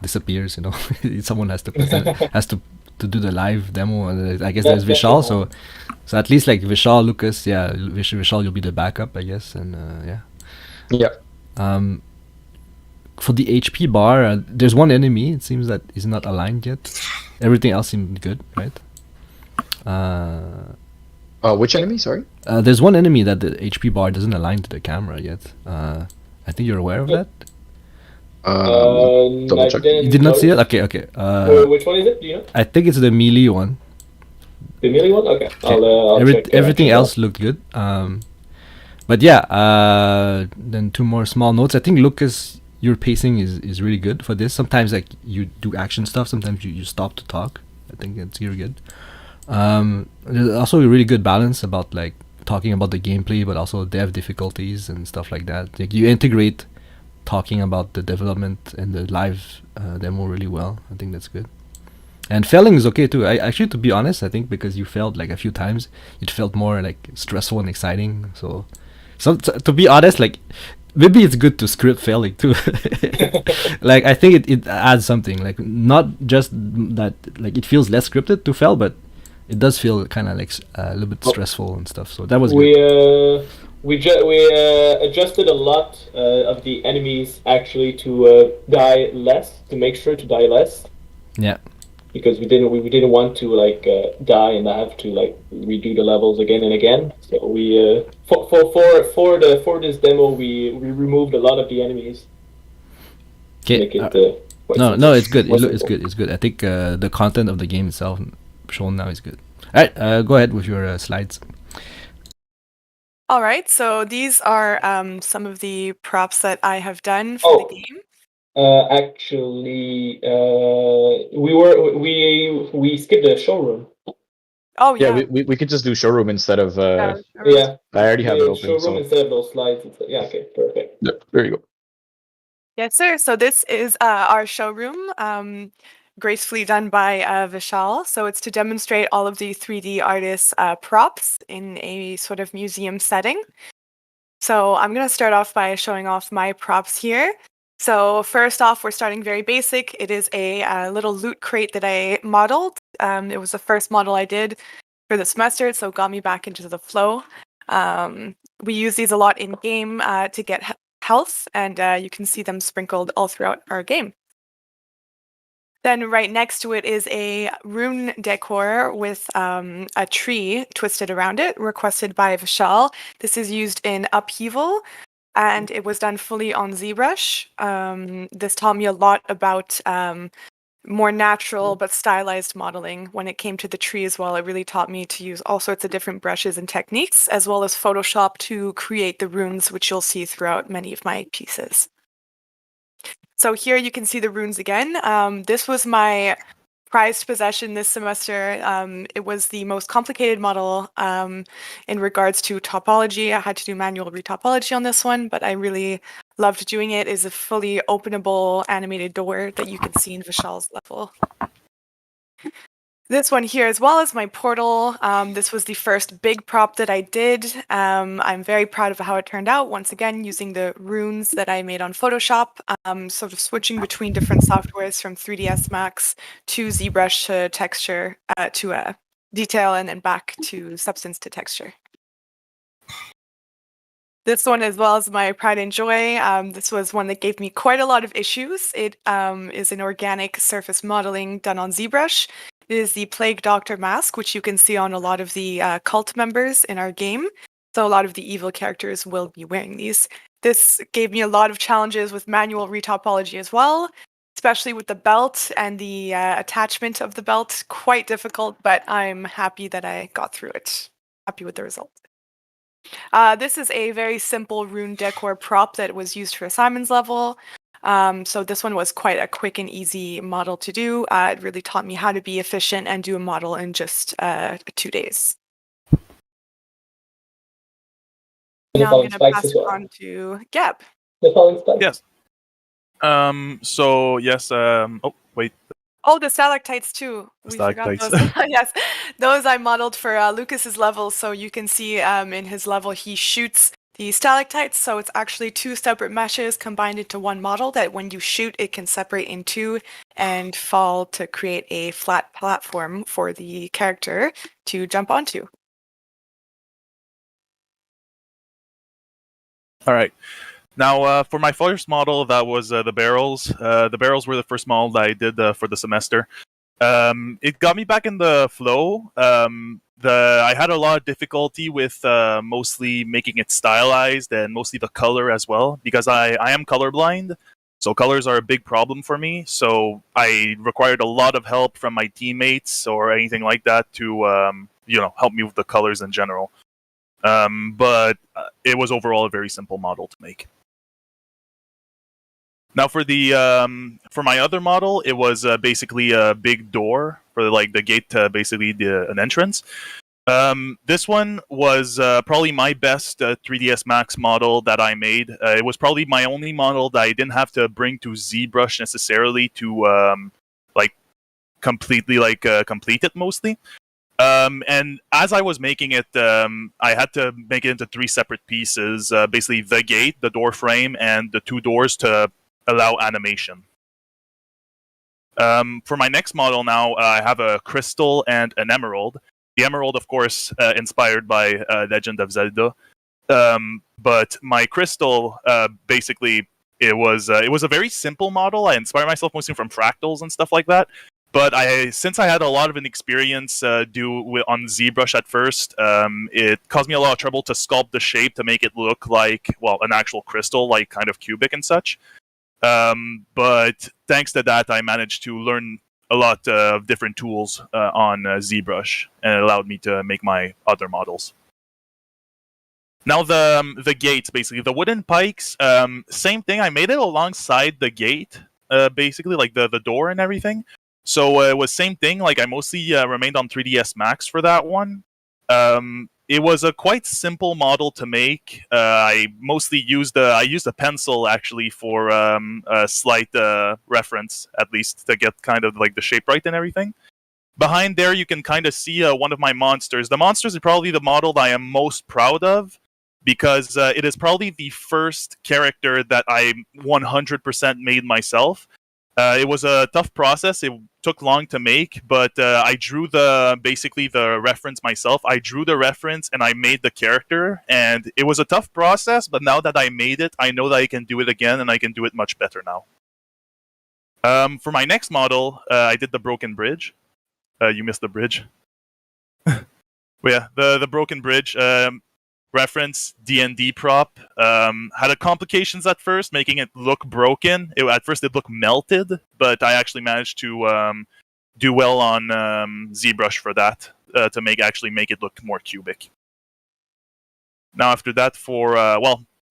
disappears, you know, someone has to present, has to do the live demo. I guess there's Vishal, so at least like Vishal, Lucas, yeah, Vishal, you'll be the backup, I guess, and yeah. Yeah. For the HP bar, there's one enemy. It seems that is not aligned yet. Everything else seemed good, right? Which enemy? Sorry. There's one enemy that the HP bar doesn't align to the camera yet. I think you're aware of that. Double check. You did not see it? Okay, okay. Which one is it? Do you know? I think it's the melee one. The melee one? Okay. I'll check. Everything else looked good. But yeah, then two more small notes. I think Lucas, your pacing is really good for this. Sometimes like you do action stuff. Sometimes you stop to talk. I think it's really good. There's also a really good balance about like talking about the gameplay, but also dev difficulties and stuff like that. Like you integrate talking about the development and the live demo really well. I think that's good. And failing is okay too. I actually, to be honest, I think because you failed like a few times, it felt more like stressful and exciting. So to be honest, like maybe it's good to script failing too. Like I think it adds something. Like not just that like it feels less scripted to fail, but it does feel kind of like a little bit stressful and stuff. So that was good. We adjusted a lot of the enemies actually to die less, to make sure to die less. Yeah. Because we didn't want to like die and have to like redo the levels again and again. So we for this demo we removed a lot of the enemies. Okay. Make it, No, it's good. It's good. It's good. I think the content of the game itself shown now is good. All right, go ahead with your slides. All right, so these are some of the props that I have done for the game. Actually, we skipped the showroom. Oh yeah. We could just do showroom instead of. Yeah. I already have it open. Showroom So. instead of those slides. Yeah. Okay. Perfect. Yep, there you go. Yes, sir. So this is our showroom, gracefully done by Vishal. So it's to demonstrate all of the 3D artists' props in a sort of museum setting. So I'm going to start off by showing off my props here. So first off, we're starting very basic. It is a little loot crate that I modeled. It was the first model I did for the semester, so it got me back into the flow. We use these a lot in game to get health, and you can see them sprinkled all throughout our game. Then right next to it is a rune decor with a tree twisted around it, requested by Vishal. This is used in Upheaval, and it was done fully on ZBrush. This taught me a lot about more natural but stylized modeling when it came to the tree as well. It really taught me to use all sorts of different brushes and techniques, as well as Photoshop to create the runes, which you'll see throughout many of my pieces. So here you can see the runes again. This was my prized possession this semester. It was the most complicated model in regards to topology. I had to do manual retopology on this one, but I really loved doing it. It's a fully openable animated door that you can see in Vishal's level. This one here, as well as my portal. This was the first big prop that I did. I'm very proud of how it turned out. Once again, using the runes that I made on Photoshop, sort of switching between different softwares from 3ds Max to ZBrush to texture to detail, and then back to substance to texture. This one, as well as my pride and joy, this was one that gave me quite a lot of issues. It is an organic surface modeling done on ZBrush. It is the Plague Doctor mask, which you can see on a lot of the cult members in our game. So a lot of the evil characters will be wearing these. This gave me a lot of challenges with manual retopology as well, especially with the belt and the attachment of the belt. Quite difficult, but I'm happy that I got through it. Happy with the result. This is a very simple rune decor prop that was used for Simon's level. So this one was quite a quick and easy model to do. It really taught me how to be efficient and do a model in just 2 days. Now I'm going to pass it on to Gab. Yes. So yes. Oh wait. Oh, the stalactites too. We forgot Stalactites. those. Yes, those I modeled for Lucas's level. So you can see in his level he shoots the stalactites. So it's actually 2 separate meshes combined into one model that when you shoot, it can separate in 2 and fall to create a flat platform for the character to jump onto. All right. Now, for my first model, that was the barrels. The barrels were the first model that I did for the semester. It got me back in the flow. I had a lot of difficulty with mostly making it stylized and mostly the color as well, because I am colorblind, so colors are a big problem for me. So I required a lot of help from my teammates or anything like that to help me with the colors in general. But it was overall a very simple model to make. Now for for my other model, it was basically a big door for like the gate to basically an entrance. This one was probably my best 3ds Max model that I made. It was probably my only model that I didn't have to bring to ZBrush necessarily to completely complete it mostly. And as I was making it, I had to make it into 3 separate pieces. Basically, the gate, the door frame, and the 2 doors to allow animation. For my next model now, I have a crystal and an emerald. The emerald, of course, inspired by Legend of Zelda. But my crystal, basically, it was a very simple model. I inspired myself mostly from fractals and stuff like that. But since I had a lot of an experience on ZBrush at first, it caused me a lot of trouble to sculpt the shape to make it look like, well, an actual crystal, like kind of cubic and such. But thanks to that, I managed to learn a lot of different tools on ZBrush, and it allowed me to make my other models. Now the gates, basically the wooden pikes, same thing. I made it alongside the gate, basically like the door and everything. So it was same thing. Like I mostly remained on 3ds Max for that one. It was a quite simple model to make. I mostly used a pencil actually for a slight reference, at least to get kind of like the shape right and everything. Behind there, you can kind of see one of my monsters. The monsters is probably the model that I am most proud of, because it is probably the first character that I 100% made myself. It was a tough process. It took long to make, but I drew basically the reference myself. I drew the reference and I made the character, and it was a tough process, but now that I made it, I know that I can do it again, and I can do it much better now. For my next model, I did the broken bridge. You missed the bridge. But yeah, the broken bridge. Reference D&D prop, had a complications at first, making it look broken. At first it looked melted, but I actually managed to do well on ZBrush for that, to make it look more cubic. Now after that,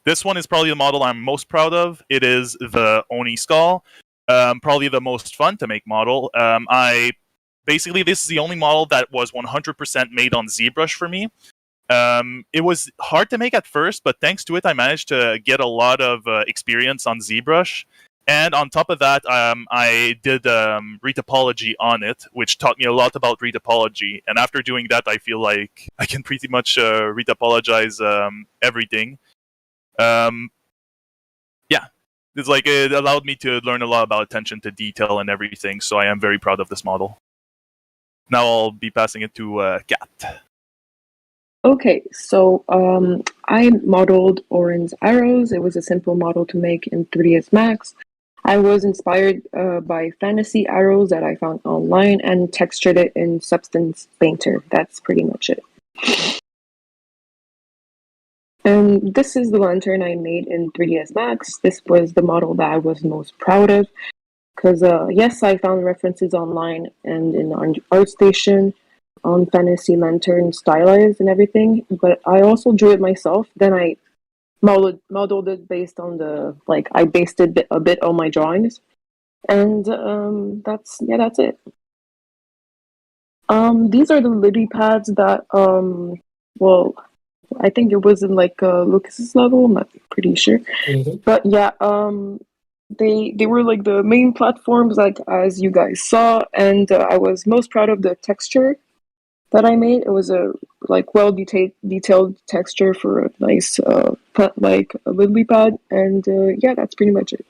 this one is probably the model I'm most proud of. It is the Oni skull, probably the most fun to make model. Basically this is the only model that was 100% made on ZBrush for me. It was hard to make at first, but thanks to it, I managed to get a lot of experience on ZBrush. And on top of that, I did retopology on it, which taught me a lot about retopology. And after doing that, I feel like I can pretty much retopologize everything. Yeah, it's like it allowed me to learn a lot about attention to detail and everything. So I am very proud of this model. Now I'll be passing it to Kat. Okay, so I modeled Orin's arrows. It was a simple model to make in 3ds Max. I was inspired by fantasy arrows that I found online and textured it in Substance Painter. That's pretty much it. And this is the lantern I made in 3ds Max. This was the model that I was most proud of, because yes, I found references online and in ArtStation on fantasy lantern stylized and everything, but I also drew it myself. Then I modeled it based on I based it a bit on my drawings, and that's it. These are the lily pads that I think it was in Lucas's level. I'm not pretty sure, but yeah, they were like the main platforms, like as you guys saw, and I was most proud of the texture that I made. It was a well detailed texture for a nice a lily pad, and yeah, that's pretty much it.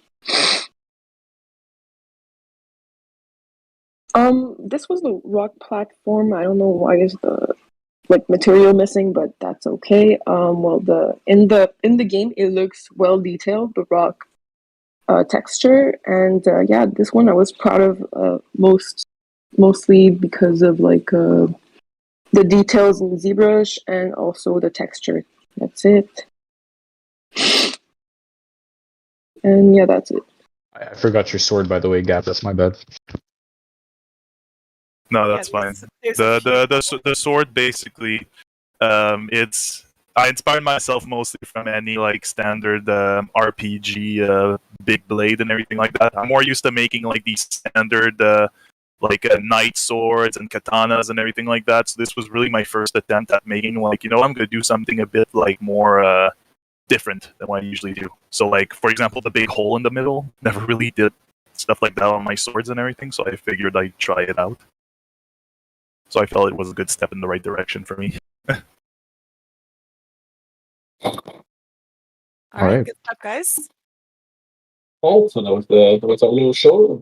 This was the rock platform. I don't know why is the material missing, but that's okay. In the game it looks well detailed, the rock texture, and yeah, this one I was proud of mostly because of the details in ZBrush and also the texture. That's it. And yeah, that's it. I forgot your sword, by the way, Gab. That's my bad. No, that's fine. The sword basically, it's I inspired myself mostly from any like standard RPG big blade and everything like that. I'm more used to making like these standard like knight swords and katanas and everything like that. So this was really my first attempt at making like I'm gonna do something a bit like more different than what I usually do. So like for example, the big hole in the middle, never really did stuff like that on my swords and everything. So I figured I'd try it out. So I felt it was a good step in the right direction for me. All right, good stuff, guys. Oh, so that was our little show.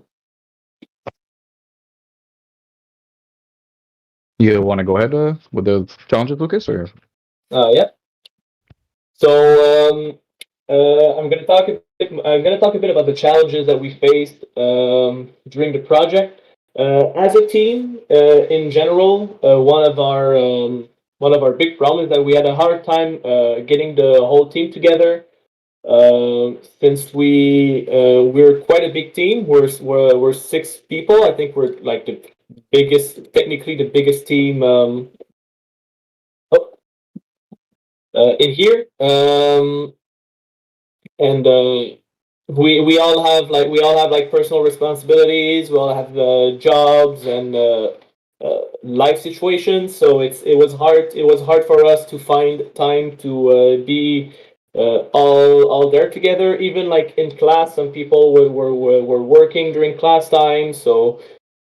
You want to go ahead with the challenges, Lucas, or? Yeah. So I'm gonna talk a bit about the challenges that we faced during the project. As a team, in general, one of our big problems that we had a hard time getting the whole team together. Since we're quite a big team, we're 6 people. I think we're like technically the biggest team in here. And we all have like personal responsibilities. We all have jobs and life situations. So it was hard for us to find time to be all there together. Even like in class, some people were working during class time, so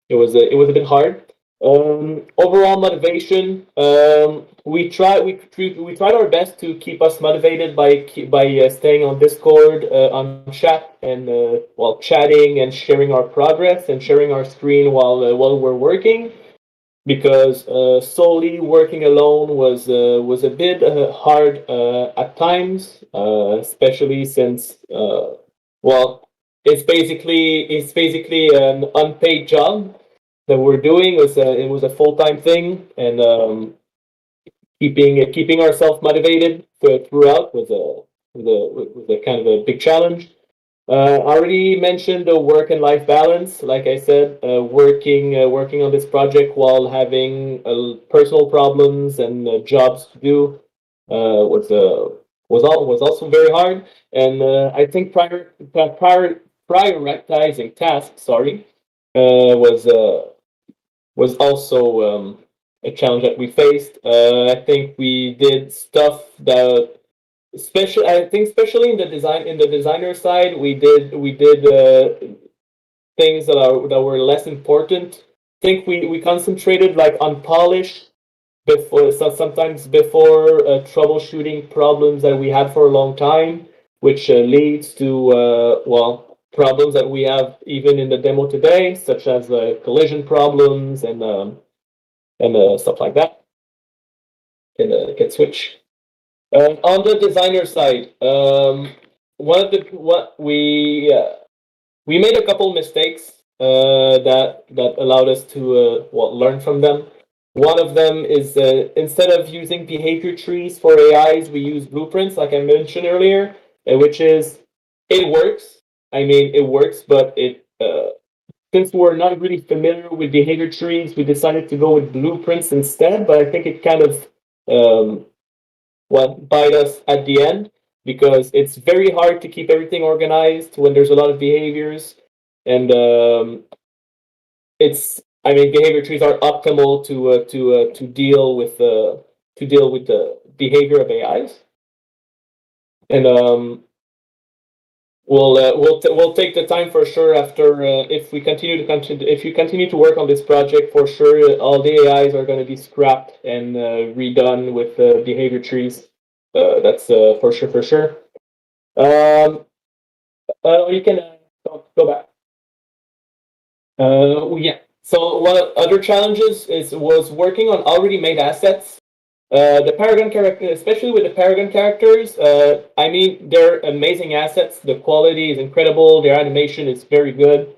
it was a bit hard. Overall motivation. We tried our best to keep us motivated by staying on Discord, on chat, and while chatting and sharing our progress and sharing our screen while we're working. Because solely working alone was a bit hard at times, especially since it's basically an unpaid job that we're doing. It was a full-time thing, and keeping ourselves motivated throughout was a kind of a big challenge. I already mentioned the work and life balance. Like I said, working on this project while having personal problems and jobs to do was also very hard. And I think prioritizing tasks. Sorry, was also a challenge that we faced. I think we did stuff that especially in the designer side, we did things that were less important. I think we concentrated like on polish sometimes before troubleshooting problems that we had for a long time, which leads to problems that we have even in the demo today, such as collision problems and stuff like that. Can switch. On the designer side, what we made a couple mistakes that allowed us to learn from them. One of them is instead of using behavior trees for AIs, we use blueprints, like I mentioned earlier, which is it works. I mean, it works, but since we're not really familiar with behavior trees, we decided to go with blueprints instead. But I think it kind of bite us at the end, because it's very hard to keep everything organized when there's a lot of behaviors, and behavior trees are optimal to deal with the behavior of AIs, and we'll take the time for sure after if you continue to work on this project, for sure all the AIs are going to be scrapped and redone with behavior trees. That's for sure. You can go back. Yeah. So one of other challenges was working on already made assets. The Paragon character, especially with the Paragon characters, I mean, they're amazing assets. The quality is incredible. Their animation is very good.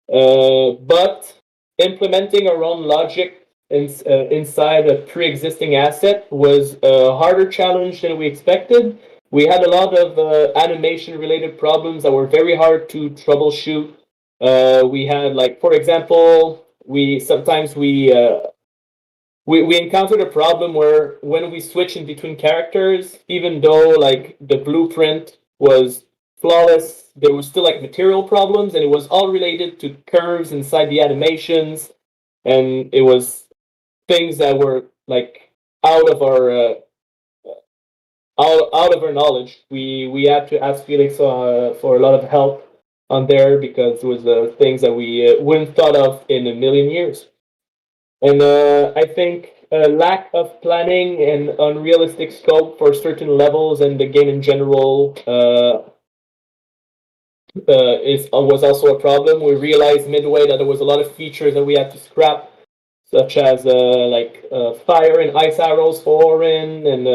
But implementing our own logic inside a pre-existing asset was a harder challenge than we expected. We had a lot of animation-related problems that were very hard to troubleshoot. We had, like, for example, we encountered a problem where when we switch in between characters, even though like the blueprint was flawless, there was still like material problems, and it was all related to curves inside the animations, and it was things that were like out of our out of our knowledge. We had to ask Felix for a lot of help on there because it was things that we wouldn't thought of in a million years. And I think lack of planning and unrealistic scope for certain levels and the game in general was also a problem. We realized midway that there was a lot of features that we had to scrap, such as fire and ice arrows for Orin, and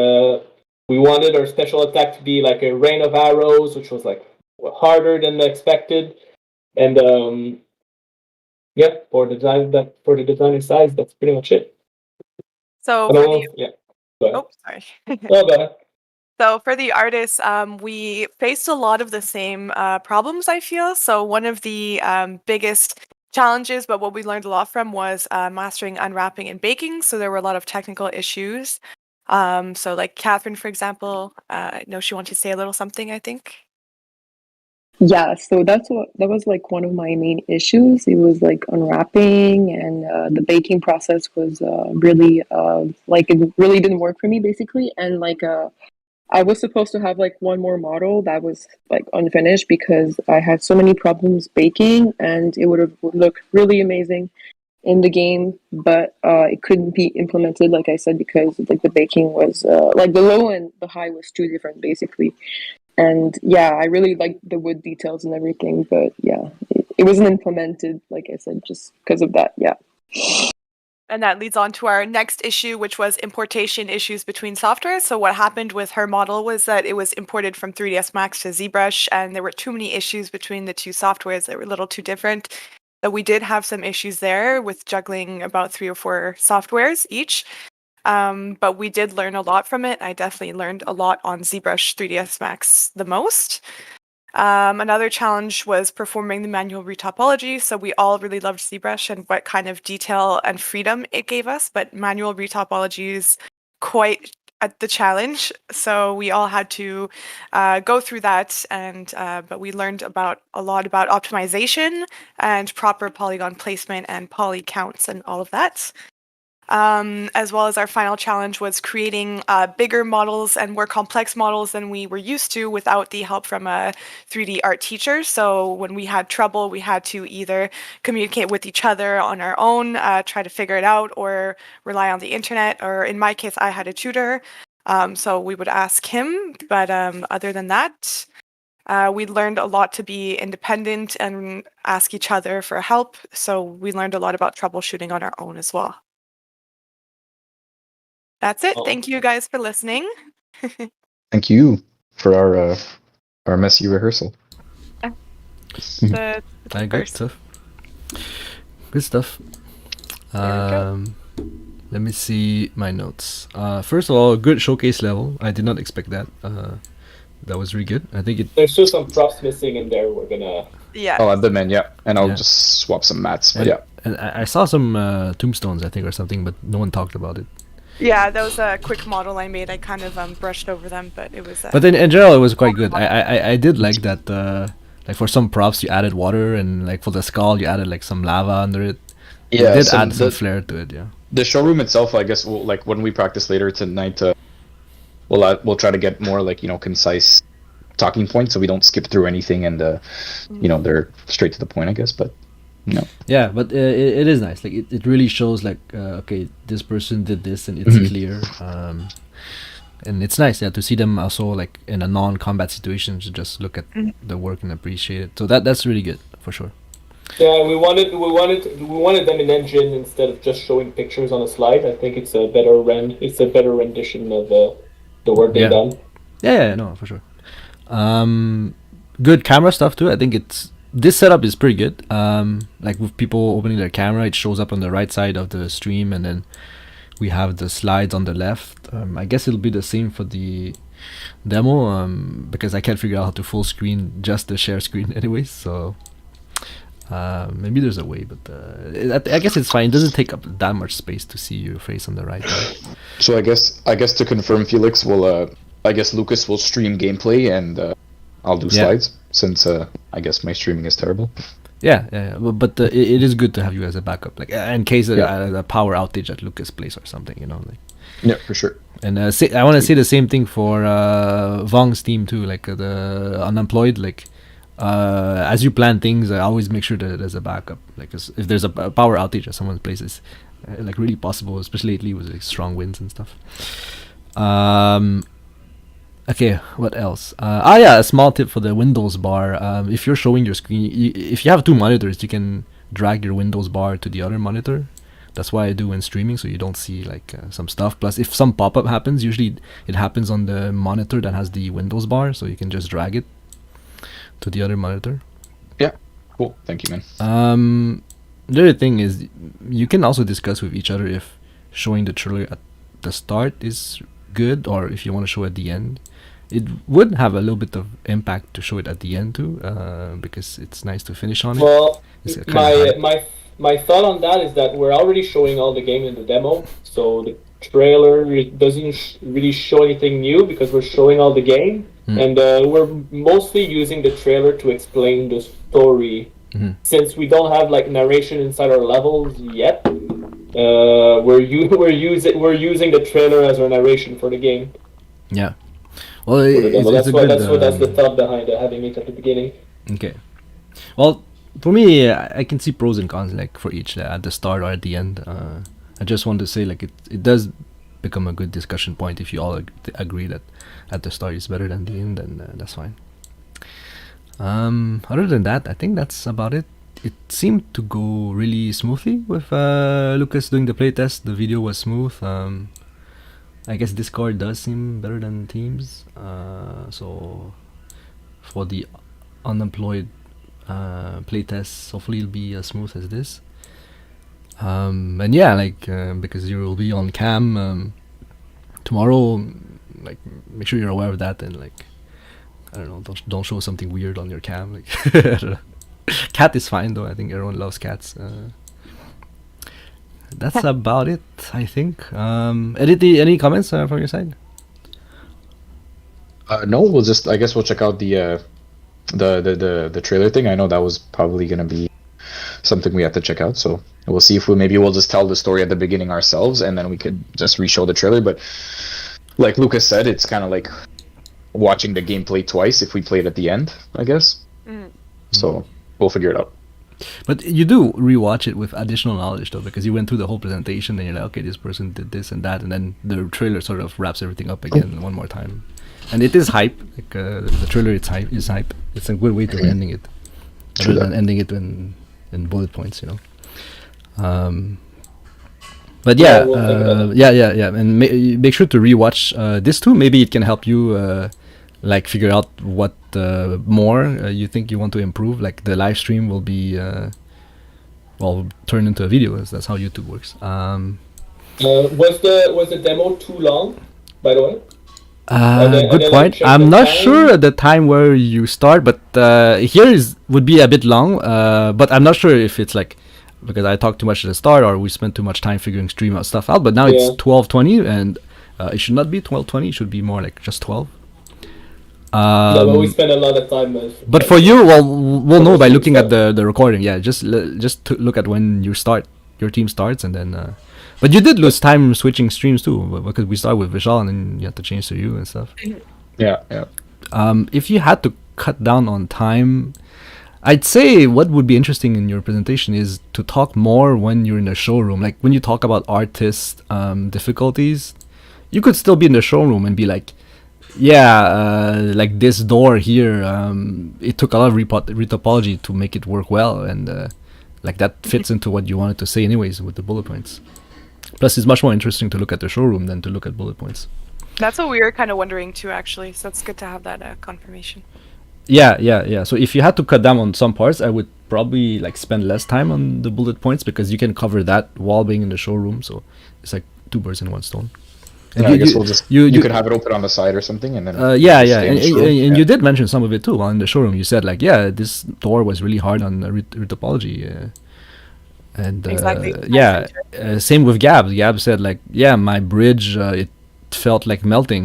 we wanted our special attack to be like a rain of arrows, which was like harder than expected. And yeah, for the designer size, that's pretty much it. So for the yeah. Go ahead. oh, sorry. No, go ahead. So for the artists, we faced a lot of the same problems, I feel. So one of the biggest challenges, but what we learned a lot from was mastering unwrapping and baking. So there were a lot of technical issues. So like Catherine, for example, I know she wanted to say a little something, I think. Yeah, so that was like one of my main issues. It was like unwrapping, and the baking process was really like it really didn't work for me basically. And like I was supposed to have like one more model that was like unfinished because I had so many problems baking, and it would have looked really amazing in the game, but it couldn't be implemented, like I said, because like the baking was like the low and the high was too different basically. And yeah, I really liked the wood details and everything, but yeah, it wasn't implemented, like I said, just because of that. Yeah. And that leads on to our next issue, which was importation issues between software. So what happened with her model was that it was imported from 3ds Max to ZBrush, and there were too many issues between the two softwares that were a little too different. So we did have some issues there with juggling about 3 or 4 softwares each. But we did learn a lot from it. I definitely learned a lot on ZBrush 3ds Max the most. Another challenge was performing the manual retopology. So we all really loved ZBrush and what kind of detail and freedom it gave us, but manual retopology is quite the challenge. So we all had to go through that, and but we learned a lot about optimization and proper polygon placement and poly counts and all of that. As well as our final challenge was creating bigger models and more complex models than we were used to without the help from a 3D art teacher. So when we had trouble, we had to either communicate with each other on our own, try to figure it out, or rely on the internet. Or in my case, I had a tutor, so we would ask him. But other than that, we learned a lot to be independent and ask each other for help. So we learned a lot about troubleshooting on our own as well. That's it. Thank you guys for listening. Thank you for our messy rehearsal. Good stuff. Good stuff. Let me see my notes. First of all, good showcase level. I did not expect that. That was really good. I think there's still some props missing in there. We're gonna. Yeah. I'll add them in, yeah, and I'll just swap some mats. But yeah. And I saw some tombstones, I think, or something, but no one talked about it. Yeah, that was a quick model I made. I kind of brushed over them, but it was. But in general, it was quite good. I did like that. Like for some props, you added water, and like for the skull, you added like some lava under it. Yeah, it did add some flair to it. Yeah. The showroom itself, I guess, like when we practice later tonight, we'll try to get more like concise talking points, so we don't skip through anything, and they're straight to the point, I guess. But. No. Yeah, but it is nice. Like it really shows like okay, this person did this, and it's clear. And it's nice, yeah, to see them also like in a non-combat situation to just look at the work and appreciate it. So that's really good for sure. Yeah, we wanted them in engine instead of just showing pictures on a slide. I think it's a better rendition of the work they've done. Yeah, no, for sure. Good camera stuff too. I think it's this setup is pretty good. Like with people opening their camera, it shows up on the right side of the stream, and then we have the slides on the left. I guess it'll be the same for the demo, because I can't figure out how to full screen just the share screen anyways. So maybe there's a way, but I guess it's fine. It doesn't take up that much space to see your face on the right. So I guess to confirm, Felix will I guess Lucas will stream gameplay and I'll do Yeah. slides since I guess my streaming is terrible. Yeah. But it is good to have you as a backup, like in case Yeah. a power outage at Lucas' place or something, you know. Like. Yeah, for sure. And I want to say the same thing for Vong's team too, like the unemployed. Like as you plan things, I always make sure that there's a backup. Like if there's a power outage at someone's place, it's like really possible, especially lately with like, strong winds and stuff. Okay, what else? Yeah, a small tip for the Windows bar. If you're showing your screen, if you have two monitors, you can drag your Windows bar to the other monitor. That's why I do when streaming, so you don't see like some stuff. Plus, if some pop-up happens, usually it happens on the monitor that has the Windows bar, so you can just drag it to the other monitor. Yeah, cool. Thank you, man. The other thing is, you can also discuss with each other if showing the trailer at the start is good, or if you want to show at the end. It would have a little bit of impact to show it at the end too, because it's nice to finish on it. Well, It's kinda hype. my thought on that is that we're already showing all the game in the demo, so the trailer doesn't really show anything new because we're showing all the game, and we're mostly using the trailer to explain the story. Since we don't have like narration inside our levels yet, we're using the trailer as our narration for the game. Yeah. Well, That's the thought behind having it at the beginning. Okay. Well, for me, I can see pros and cons like for each at the start or at the end. I just want to say like it does become a good discussion point if you all agree that at the start is better than the end, then that's fine. Other than that, I think that's about it. It seemed to go really smoothly with Lucas doing the playtest. The video was smooth. I guess Discord does seem better than Teams. So for the unemployed playtests, hopefully it'll be as smooth as this. And yeah, like because you will be on cam tomorrow, like make sure you're aware of that, and like I don't know, don't show something weird on your cam. Like I don't know. Cat is fine though. I think everyone loves cats. That's about it, I think. Any comments from your side? No, I guess we'll check out the trailer thing. I know that was probably gonna be something we have to check out, so we'll see if we'll just tell the story at the beginning ourselves, and then we could just re-show the trailer. But like Lucas said, it's kind of like watching the gameplay twice if we play it at the end, I guess. So we'll figure it out. But you do rewatch it with additional knowledge though, because you went through the whole presentation and you're like, okay, this person did this and that, and then the trailer sort of wraps everything up again one more time. And it is hype. Like the trailer, is hype. It's a good way to ending it, rather than ending it in bullet points, you know. But yeah, yeah, and make sure to rewatch this too. Maybe it can help you like figure out what more you think you want to improve. Like the live stream will be turned into a video. That's how YouTube works. Was the demo too long, by the way? Good point. I'm not sure at the time where you start, but here would be a bit long. But I'm not sure if it's like because I talked too much at the start or we spent too much time figuring stream out stuff out. But now it's 12:20, and it should not be 12:20. It should be more like just 12. No, but we spend a lot of time. But for you, we'll know by looking at the recording. Yeah, just look at when your team starts, and then. But you did lose time switching streams too, because we started with Vishal and then you had to change to you and stuff. Yeah. If you had to cut down on time, I'd say what would be interesting in your presentation is to talk more when you're in the showroom. Like when you talk about artist difficulties, you could still be in the showroom and be like, like this door here, it took a lot of retopology to make it work well, and like that fits into what you wanted to say anyways with the bullet points. Plus, it's much more interesting to look at the showroom than to look at bullet points. That's what we were kind of wondering too, actually. So it's good to have that confirmation. Yeah. So if you had to cut down on some parts, I would probably like spend less time on the bullet points because you can cover that while being in the showroom. So it's like two birds in one stone. And Yeah, I guess we'll just you could have it open on the side or something, and then yeah, just yeah, stay in and, the showroom. and Yeah. you did mention some of it too on the showroom. You said like, yeah, this Thor was really hard on retopology, and Exactly. yeah, same with Gab. Gab said like, yeah, my bridge it felt like melting,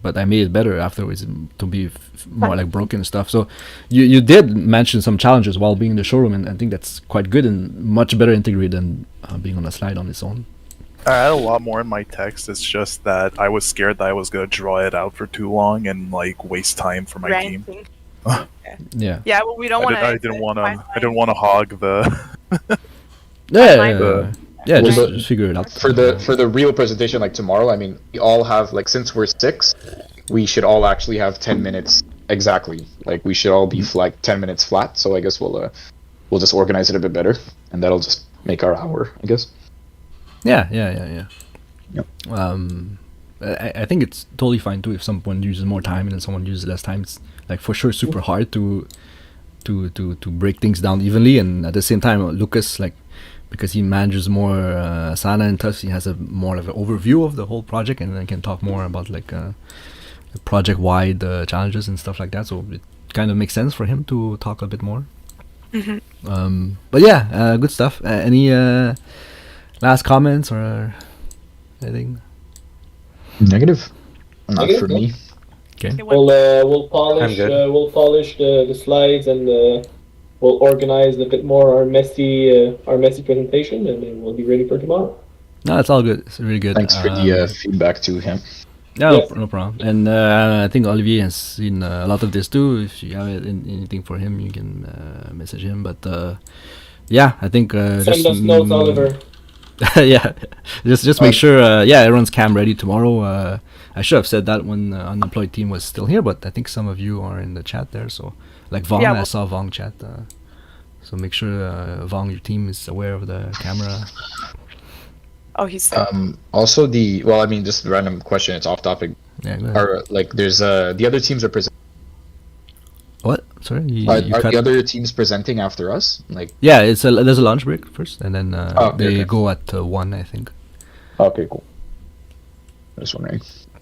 but I made it better afterwards to be more like broken stuff. So you did mention some challenges while being in the showroom, and I think that's quite good and much better integrated than being on a slide on its own. I had a lot more in my text. It's just that I was scared that I was gonna draw it out for too long and like waste time for my team. Ranking. Yeah. Yeah, well, we don't want to. I didn't want to hog the. Yeah, Well, just figure it out. For the real presentation, like tomorrow, I mean, we all have like, since we're 6, we should all actually have 10 minutes exactly. Like we should all be like 10 minutes flat. So I guess we'll just organize it a bit better, and that'll just make our hour, I guess. Yeah. Yep. I think it's totally fine too if someone uses more time and then someone uses less time. It's like for sure super hard to break things down evenly, and at the same time Lucas, like, because he manages more Sana and Tusk, he has a more of an overview of the whole project and then can talk more about like project wide challenges and stuff like that, so it kind of makes sense for him to talk a bit more. But yeah, good stuff. Any last comments or anything? Negative. Not Negative, for no. me. Okay. We'll polish the slides, and we'll organize a bit more our messy presentation, and then we'll be ready for tomorrow. No, it's all good. It's really good. Thanks for the feedback too, him. Yeah, Yes. no problem. And I think Olivier has seen a lot of this too. If you have anything for him, you can message him. But yeah, I think Send just us notes, Oliver. yeah, just make sure. Yeah, everyone's cam ready tomorrow. I should have said that when unemployed team was still here, but I think some of you are in the chat there. So like Vong, Yeah, I well- saw Vong chat. So make sure Vong, your team is aware of the camera. Oh, he's there. Also just a random question. It's off topic. Yeah, go ahead. Are like there's the other teams are presenting. What? Sorry, you Are cut. the other teams presenting after us? Like Yeah, there's a lunch break first, and then okay. they go at 1, I think. Okay, cool. Just wondering.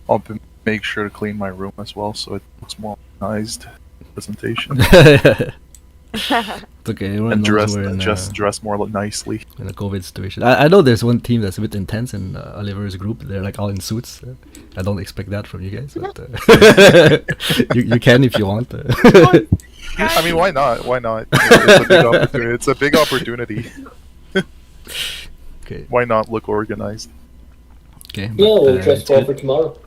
I'll make sure to clean my room as well, so it looks more organized presentation. It's okay. Everyone And knows we're in dress more nicely. in a COVID situation. I know there's one team that's a bit intense in Oliver's group. They're like all in suits. I don't expect that from you guys, but you can if you want. I mean, why not? Why not? It's a big opportunity. It's a big opportunity. Okay. Why not look organized? Okay. Yeah, we'll but, dress it's well good. for tomorrow.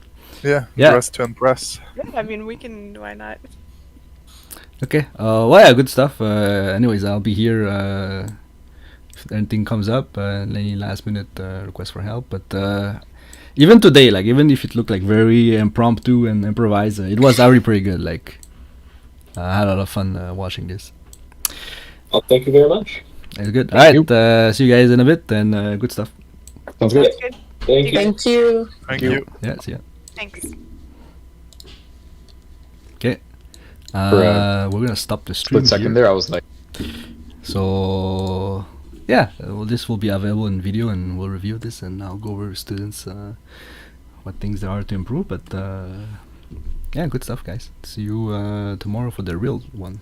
Yeah, Yeah. dress to impress. Yeah, I mean, we can. Why not? Okay. Well, yeah, good stuff. Anyways, I'll be here if anything comes up. Any last minute request for help. But even today, like even if it looked like very impromptu and improvised, it was already pretty good. Like I had a lot of fun watching this. Oh, thank you very much. It's good. All right. See you guys in a bit, and good stuff. Sounds good. That's good. Thank you. Thank you. Thank you. Yeah. See ya. Thanks. Okay. For, We're gonna stop the stream Split second here. there, I was like, So yeah, well, this will be available in video, and we'll review this, and I'll go over with students what things there are to improve. But yeah, good stuff, guys. See you tomorrow for the real one.